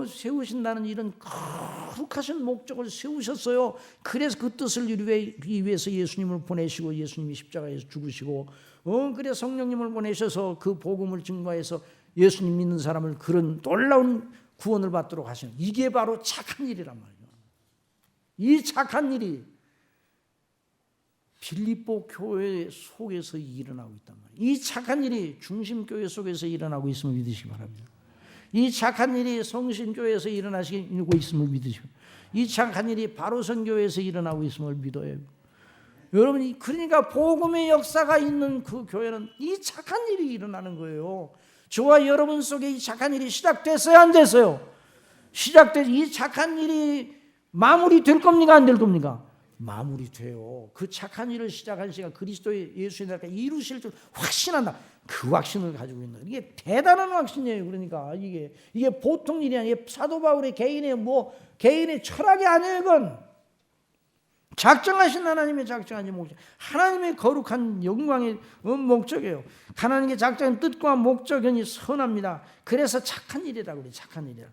세우신다는 이런 거룩하신 목적을 세우셨어요. 그래서 그 뜻을 이루기 위해서 예수님을 보내시고 예수님이 십자가에서 죽으시고 그래서 성령님을 보내셔서 그 복음을 증거해서 예수님 믿는 사람을 그런 놀라운 구원을 받도록 하시는 이게 바로 착한 일이란 말이에요. 이 착한 일이 빌립보 교회 속에서 일어나고 있단 말이에요. 이 착한 일이 중심교회 속에서 일어나고 있음을 믿으시기 바랍니다. 이 착한 일이 성신교회에서 일어나고 있음을 믿으시고 이 착한 일이 바로선교회에서 일어나고 있음을 믿어요. 여러분이 그러니까 복음의 역사가 있는 그 교회는 이 착한 일이 일어나는 거예요. 저와 여러분 속에 이 착한 일이 시작됐어요? 안 됐어요? 시작돼서 이 착한 일이 마무리될 겁니까? 안 될 겁니까? 마무리돼요. 그 착한 일을 시작한 시간 그리스도의 예수의 나라가 이루실 줄 확신한다. 그 확신을 가지고 있는 거예요. 이게 대단한 확신이에요. 그러니까 이게 보통 일이 아니에요. 사도 바울의 개인의 철학이 아니에요. 이건 작정하신 하나님의 작정하신 목적, 하나님의 거룩한 영광의 목적이에요. 하나님의 작정한 뜻과 목적이 선합니다. 그래서 착한 일이라고 그래요. 착한 일이라.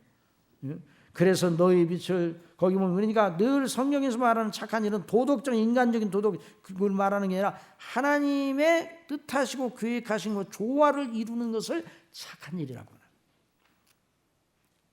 그래서 너희 빛을 거기 보면 그러니까 늘 성경에서 말하는 착한 일은 도덕적 인간적인 도덕 그걸 말하는 게 아니라 하나님의 뜻하시고 계획하신 것 조화를 이루는 것을 착한 일이라고 합니다.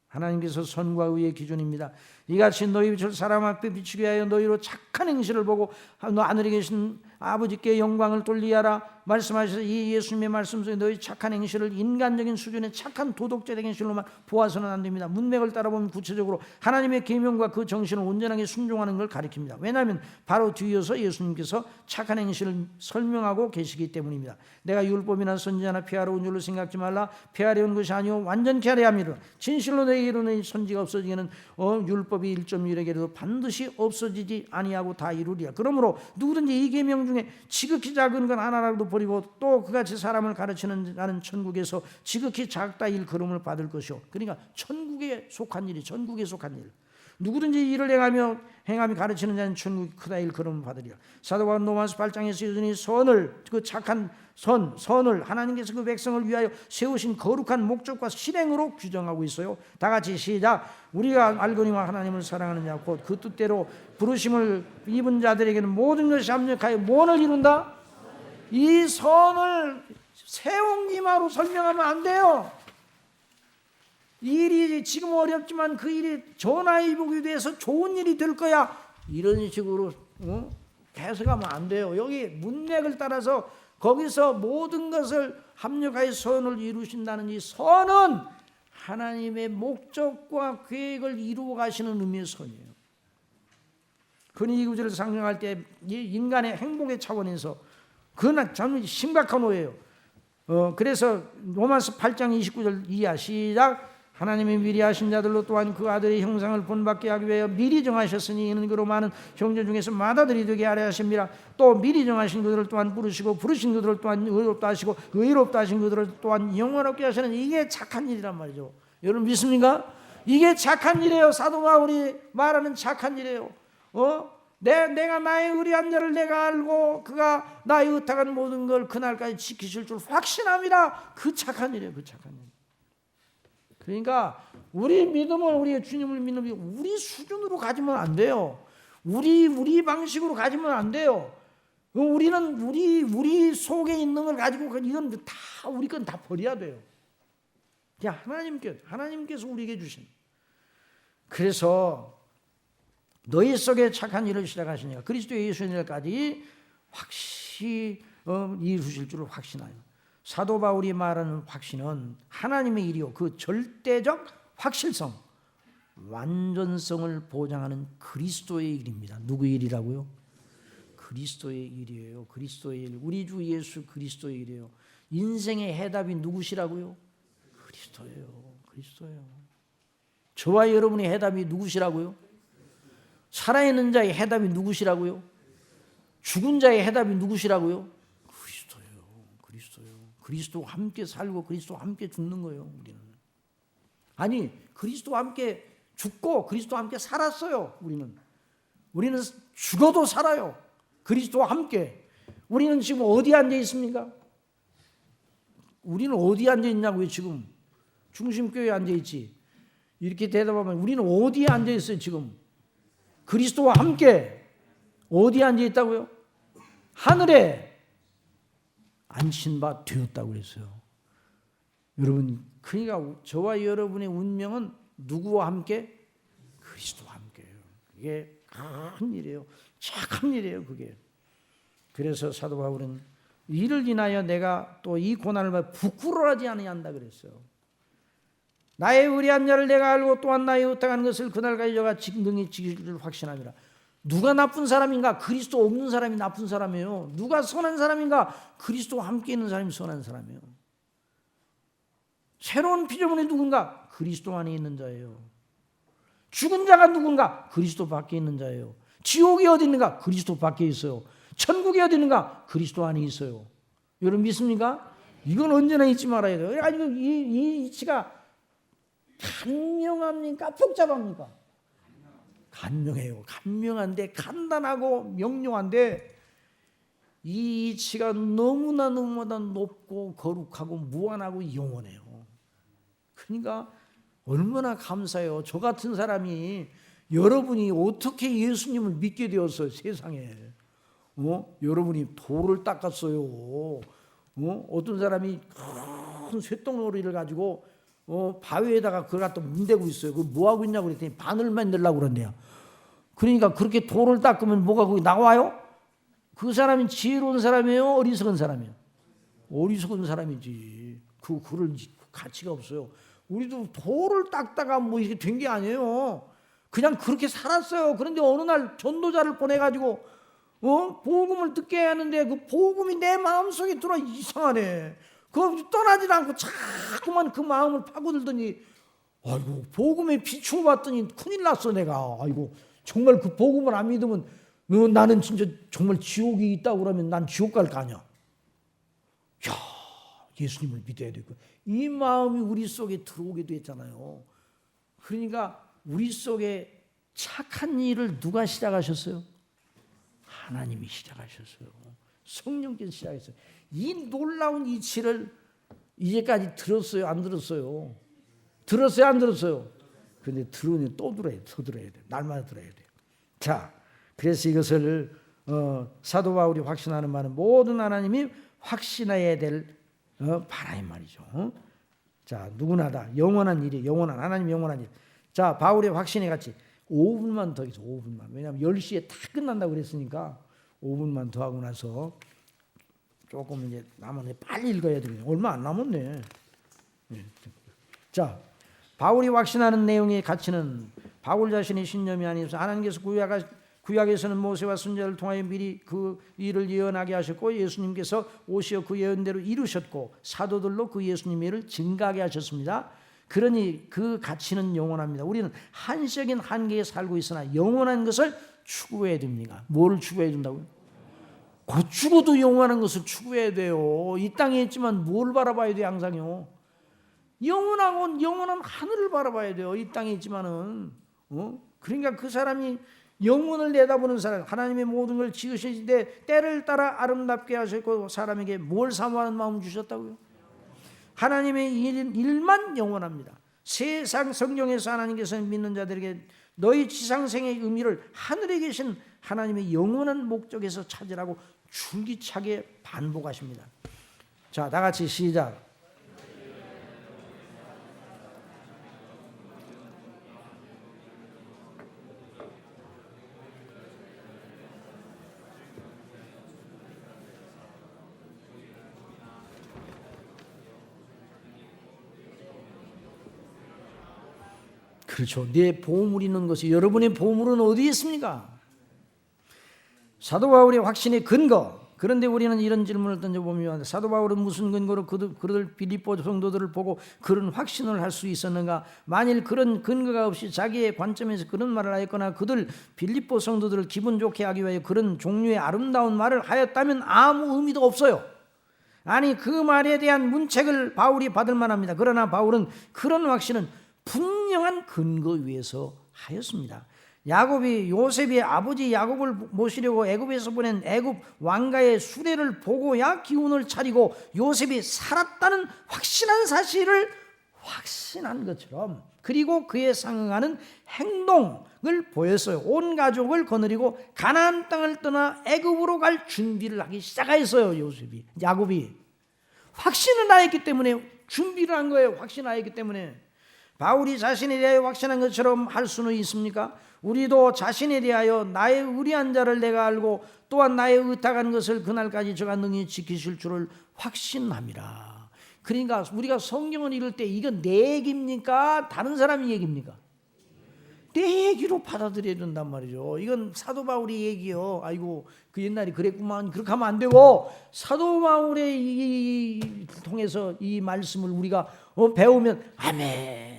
하나님께서 선과 의의 기준입니다. 이같이 너희 빛을 사람 앞에 비추게 하여 너희로 착한 행실을 보고 하늘에 계신 아버지께 영광을 돌리하라 말씀하셔서 이 예수님의 말씀 속에 너희 착한 행실을 인간적인 수준의 착한 도덕적 행실로만 보아서는 안 됩니다. 문맥을 따라보면 구체적으로 하나님의 계명과 그 정신을 온전하게 순종하는 걸 가리킵니다. 왜냐하면 바로 뒤이어서 예수님께서 착한 행실을 설명하고 계시기 때문입니다. 내가 율법이나 선지자나 폐하러 온 줄로 생각지 말라. 폐하려는 것이 아니오 완전케 하려 함이라. 진실로 너희에게 이르노니 선지가 없어지기는 율법이 1.1에게도 반드시 없어지지 아니하고 다 이루리라. 그러므로 누구든지 이 계명 중에 지극히 작은 건 하나라도 버리고 또 그같이 사람을 가르치는 자는 천국에서 지극히 작다 일컬음을 받을 것이요. 그러니까 천국에 속한 일이 전국에 속한 일. 누구든지 이를 행함이 가르치는 자는 천국이 크다 일컬음을 받으리라. 사도 바울은 로마서 8장에서 여전히 선을 그 착한 선을 하나님께서 그 백성을 위하여 세우신 거룩한 목적과 실행으로 규정하고 있어요. 다 같이 시작. 우리가 알거니와 하나님을 사랑하는 자 곧 그 뜻대로 부르심을 입은 자들에게는 모든 것이 합력하여 무엇을 이룬다? 이 선을 세운기마로 설명하면 안 돼요. 이 일이 지금 어렵지만 그 일이 전화위복이 돼서 좋은 일이 될 거야. 이런 식으로 해석하면 안 돼요. 여기 문맥을 따라서 거기서 모든 것을 합력하여 선을 이루신다는 이 선은 하나님의 목적과 계획을 이루어 가시는 의미의 선이에요. 그는 이 구절을 상정할 때 인간의 행복의 차원에서 그건 참 심각한 오해예요. 그래서 로마서 8장 29절 이하 시작. 하나님이 미리 하신 자들로 또한 그 아들의 형상을 본받게 하기 위하여 미리 정하셨으니 이는 그로 많은 형제 중에서 맏아들이 되게 하려 하십니다. 또 미리 정하신 그들을 또한 부르시고 부르신 그들을 또한 의롭다 하시고 의롭다 하신 그들을 또한 영원롭게 하시는 이게 착한 일이란 말이죠. 여러분 믿습니까? 이게 착한 일이에요. 사도 바울이 말하는 착한 일이에요. 내가 나의 의리한 자를 내가 알고 그가 나의 의탁한 모든 걸 그날까지 지키실 줄 확신합니다. 그 착한 일이에요. 그 착한 일. 그러니까 우리 믿음을 우리의 주님을 믿는 우리 수준으로 가지면 안 돼요. 우리 방식으로 가지면 안 돼요. 우리는 우리 속에 있는 걸 가지고 이건 다 우리 건 다 버려야 돼요. 그냥 하나님께서 우리에게 주신. 그래서 너희 속에 착한 일을 시작하시니까 그리스도 예수님까지 확실히 이루실 줄을 확신하여. 사도 바울이 말하는 확신은 하나님의 일이요 그 절대적 확실성, 완전성을 보장하는 그리스도의 일입니다. 누구의 일이라고요? 그리스도의 일이에요. 그리스도의 일. 우리 주 예수 그리스도의 일이에요. 인생의 해답이 누구시라고요? 그리스도예요. 저와 여러분의 해답이 누구시라고요? 살아있는 자의 해답이 누구시라고요? 죽은 자의 해답이 누구시라고요? 그리스도와 함께 살고 그리스도와 함께 죽는 거예요. 우리는 그리스도와 함께 죽고 그리스도와 함께 살았어요. 우리는 죽어도 살아요. 그리스도와 함께. 우리는 지금 어디 앉아 있습니까? 우리는 어디 앉아 있냐고요? 지금 중심교회에 앉아 있지. 이렇게 대답하면 우리는 어디에 앉아 있어요? 지금 그리스도와 함께 어디에 앉아 있다고요? 하늘에 앉힌 바 되었다고 그랬어요. 여러분, 그러니까 저와 여러분의 운명은 누구와 함께? 그리스도와 함께예요. 이게 큰 일이에요. 착한 일이에요. 그게. 그래서 사도 바울은 이를 인하여 내가 또 이 고난을 받아 부끄러워하지 아니한다 그랬어요. 나의 의리한 자를 내가 알고 또한 나의 의탁한 것을 그날까지 저가 능히 지킬 줄 확신함이라. 누가 나쁜 사람인가? 그리스도 없는 사람이 나쁜 사람이에요. 누가 선한 사람인가? 그리스도와 함께 있는 사람이 선한 사람이에요. 새로운 피조물이 누군가? 그리스도 안에 있는 자예요. 죽은 자가 누군가? 그리스도 밖에 있는 자예요. 지옥이 어디 있는가? 그리스도 밖에 있어요. 천국이 어디 있는가? 그리스도 안에 있어요. 여러분 믿습니까? 이건 언제나 잊지 말아야 돼요. 아니 이 이치가 간명합니까? 복잡합니까? 간명해요. 간명한데 간단하고 명료한데 이 이치가 너무나 높고 거룩하고 무한하고 영원해요. 그러니까 얼마나 감사해요. 저 같은 사람이 여러분이 어떻게 예수님을 믿게 되었어요, 세상에. 여러분이 돌을 닦았어요. 어떤 사람이 큰 쇳덩어리를 가지고 바위에다가 그걸 갖다 문대고 있어요. 그거 뭐 하고 있냐고 그랬더니 바늘 만들려고 그런대요. 그러니까 그렇게 돌을 닦으면 뭐가 거기 나와요? 그 사람이 지혜로운 사람이에요? 어리석은 사람이에요? 어리석은 사람이지. 그럴 가치가 없어요. 우리도 돌을 닦다가 뭐 이게 된 게 아니에요. 그냥 그렇게 살았어요. 그런데 어느 날 전도자를 보내가지고 복음을 듣게 하는데 그 복음이 내 마음속에 들어 이상하네. 그 떠나질 않고 자꾸만 그 마음을 파고들더니 아이고 복음에 비추어 봤더니 큰일 났어 내가. 아이고 정말 그 복음을 안 믿으면 나는 진짜 정말 지옥이 있다고 그러면 난 지옥 갈 거 아니야. 야, 예수님을 믿어야 되고 이 마음이 우리 속에 들어오게 됐잖아요. 그러니까 우리 속에 착한 일을 누가 시작하셨어요? 하나님이 시작하셨어요. 성령께서 시작했어요. 이 놀라운 이치를 이제까지 들었어요? 안 들었어요? 들었어요? 안 들었어요? 그런데 들으니 또 들어야 돼. 더 들어야 돼. 날마다 들어야 돼. 자, 그래서 이것을 사도 바울이 확신하는 말은 모든 하나님이 확신해야 될 바라의 말이죠. 자, 누구나 다 영원한 일이 영원한 하나님 영원한 일. 자, 바울의 확신에 같이 5분만 더 해서 5분만. 왜냐하면 10시에 다 끝난다고 그랬으니까 5분만 더 하고 나서 조금 이제 남았네. 빨리 읽어야 되네. 얼마 안 남았네. 자, 바울이 확신하는 내용의 가치는 바울 자신의 신념이 아니어서 하나님께서 구약에서는 모세와 선지자를 통하여 미리 그 일을 예언하게 하셨고 예수님께서 오시어 그 예언대로 이루셨고 사도들로 그 예수님의 일을 증가하게 하셨습니다. 그러니 그 가치는 영원합니다. 우리는 한시적인 한계에 살고 있으나 영원한 것을 추구해야 됩니다. 뭘 추구해야 된다고요? 곧 죽어도 영원한 것을 추구해야 돼요. 이 땅에 있지만 뭘 바라봐야 돼요? 항상요. 영원한 하늘을 바라봐야 돼요. 이 땅에 있지만은 그러니까 그 사람이 영혼을 내다보는 사람, 하나님의 모든 걸 지으실 때 때를 따라 아름답게 하셨고 사람에게 뭘 사모하는 마음을 주셨다고요? 하나님의 일만 영원합니다. 세상 성경에서 하나님께서 믿는 자들에게 너희 지상생의 의미를 하늘에 계신 하나님의 영원한 목적에서 찾으라고 줄기차게 반복하십니다. 자, 다 같이 시작. 그렇죠. 내 보물이 있는 것이 여러분의 보물은 어디에 있습니까? 사도 바울의 확신의 근거. 그런데 우리는 이런 질문을 던져보면 사도 바울은 무슨 근거로 그들 빌립보 성도들을 보고 그런 확신을 할 수 있었는가? 만일 그런 근거가 없이 자기의 관점에서 그런 말을 하였거나 그들 빌립보 성도들을 기분 좋게 하기 위하여 그런 종류의 아름다운 말을 하였다면 아무 의미도 없어요. 아니 그 말에 대한 문책을 바울이 받을 만합니다. 그러나 바울은 그런 확신은 분명한 근거 위에서 하였습니다. 요셉이 아버지 야곱을 모시려고 애굽에서 보낸 애굽 왕가의 수레를 보고야 기운을 차리고 요셉이 살았다는 확신한 사실을 확신한 것처럼 그리고 그에 상응하는 행동을 보였어요. 온 가족을 거느리고 가나안 땅을 떠나 애굽으로 갈 준비를 하기 시작했어요. 야곱이 확신을 하였기 때문에 준비를 한 거예요. 확신하였기 때문에. 바울이 자신에 대하여 확신한 것처럼 할 수는 있습니까? 우리도 자신에 대하여 나의 의리한 자를 내가 알고 또한 나의 의탁한 것을 그날까지 저가 능히 지키실 줄을 확신합니다. 그러니까 우리가 성경을 읽을 때 이건 내 얘기입니까? 다른 사람의 얘기입니까? 내 얘기로 받아들여야 된단 말이죠. 이건 사도 바울의 얘기요. 아이고 그 옛날에 그랬구만. 그렇게 하면 안 되고 사도 바울의 통해서 이 말씀을 우리가 배우면 아멘.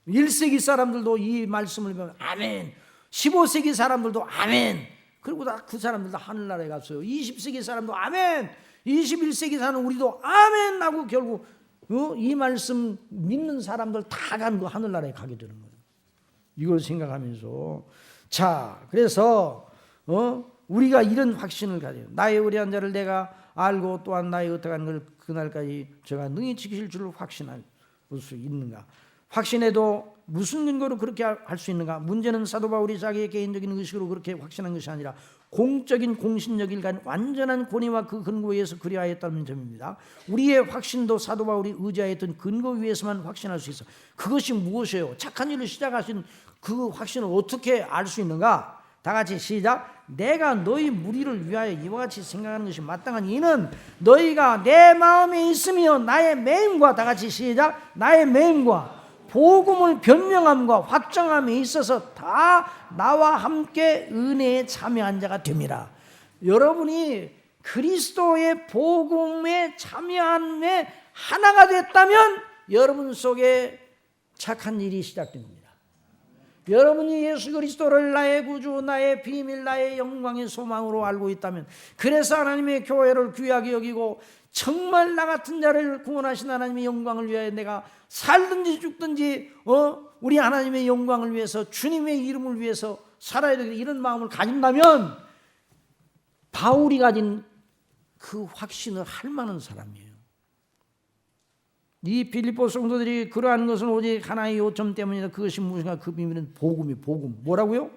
1세기 사람들도 이 말씀을 배우면 아멘. 15세기 사람들도 아멘. 그리고 다 그 사람들 다 하늘나라에 갔어요. 20세기 사람도 아멘. 21세기 사는 우리도 아멘 하고 결국 이 말씀 믿는 사람들 다 간 그 하늘나라에 가게 되는 거예요. 이걸 생각하면서 자, 그래서 우리가 이런 확신을 가져요. 나의 의리한 자를 내가 알고 또한 나의 의탁한 걸 그날까지 제가 능히 지키실 줄을 확신할 수 있는가? 확신해도 무슨 근거로 그렇게 할 수 있는가? 문제는 사도 바울이 자기의 개인적인 의식으로 그렇게 확신한 것이 아니라 공적인 공신력 일간 완전한 권위와 그 근거에 의해서 그리하였다는 점입니다. 우리의 확신도 사도 바울이 의지하였던 근거 위에서만 확신할 수 있어. 그것이 무엇이에요? 착한 일을 시작하신 그 확신을 어떻게 알 수 있는가? 다 같이 시작. 내가 너희 무리를 위하여 이와 같이 생각하는 것이 마땅한 이는 너희가 내 마음에 있으며 나의 매임과, 다 같이 시작, 나의 매임과 복음을 변명함과 확정함에 있어서 다 나와 함께 은혜에 참여한 자가 됨이라. 여러분이 그리스도의 복음에 참여함에 하나가 됐다면 여러분 속에 착한 일이 시작된 겁니다. 여러분이 예수 그리스도를 나의 구주, 나의 비밀, 나의 영광의 소망으로 알고 있다면, 그래서 하나님의 교회를 귀하게 여기고 정말 나 같은 자를 구원하신 하나님의 영광을 위하여 내가 살든지 죽든지 우리 하나님의 영광을 위해서, 주님의 이름을 위해서 살아야 되겠다, 이런 마음을 가진다면 바울이 가진 그 확신을 할 만한 사람이에요. 이 빌립보 성도들이 그러한 것은 오직 하나의 요점 때문이다. 그것이 무엇인가? 그 비밀은 복음이, 복음. 뭐라고요?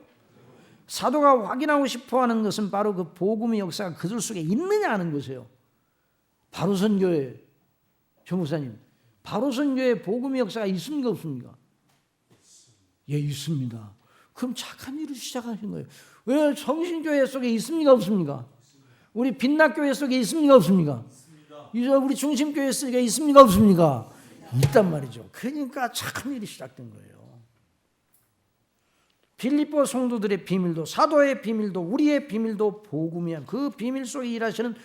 사도가 확인하고 싶어하는 것은 바로 그 복음의 역사가 그들 속에 있느냐 하는 것이에요. 바로선교회 조목사님, 바로선교회 복음의 역사가 있습니까 없습니까? 예, 있습니다. 그럼 착한 일을 시작하신 거예요. 왜 성신교회 속에 있습니까 없습니까? 우리 빛나교회 속에 있습니까 없습니까? 이제 우리 중심교회 속에 있습니까 없습니까? 있단 말이죠. 그러니까 착한 일이 시작된 거예요. 빌립보 성도들의 비밀도, 사도의 비밀도, 우리의 비밀도 복음이야. 그 비밀 속에 일하시는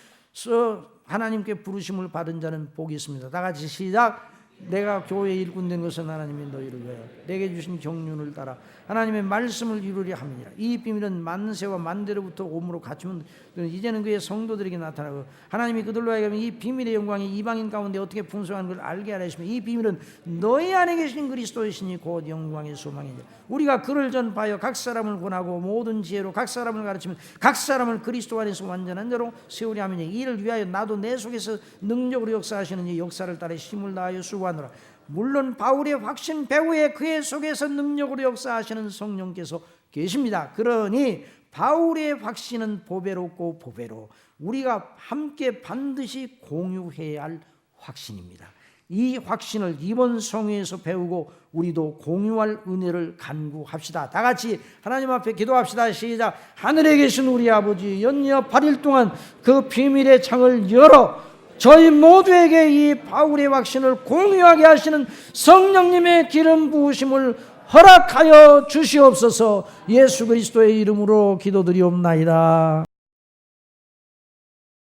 하나님께 부르심을 받은 자는 복이 있습니다. 다 같이 시작. 내가 교회에 일꾼 된 것은 하나님이 너희를 위하여 내게 주신 경륜을 따라 하나님의 말씀을 이루려 함이니라. 이 비밀은 만세와 만대로부터 오므로 갖추면 이제는 그의 성도들에게 나타나고 하나님이 그들로 하여금 이 비밀의 영광이 이방인 가운데 어떻게 풍성한 걸 알게 하려 하시며, 이 비밀은 너희 안에 계신 그리스도이시니 곧 영광의 소망이니라. 우리가 그를 전파하여 각 사람을 권하고 모든 지혜로 각 사람을 가르치면 각 사람을 그리스도 안에서 완전한 자로 세우려 함이니, 이를 위하여 나도 내 속에서 능력으로 역사하시는 이 역사를 따라 힘을 다하여 수고하노라. 물론 바울의 확신 배후에 그의 속에서 능력으로 역사하시는 성령께서 계십니다. 그러니 바울의 확신은 보배롭고 보배로 우리가 함께 반드시 공유해야 할 확신입니다. 이 확신을 이번 성회에서 배우고 우리도 공유할 은혜를 간구합시다. 다 같이 하나님 앞에 기도합시다. 시작. 하늘에 계신 우리 아버지, 연이어 8일 동안 그 비밀의 창을 열어 저희 모두에게 이 바울의 확신을 공유하게 하시는 성령님의 기름 부으심을 허락하여 주시옵소서. 예수 그리스도의 이름으로 기도드리옵나이다.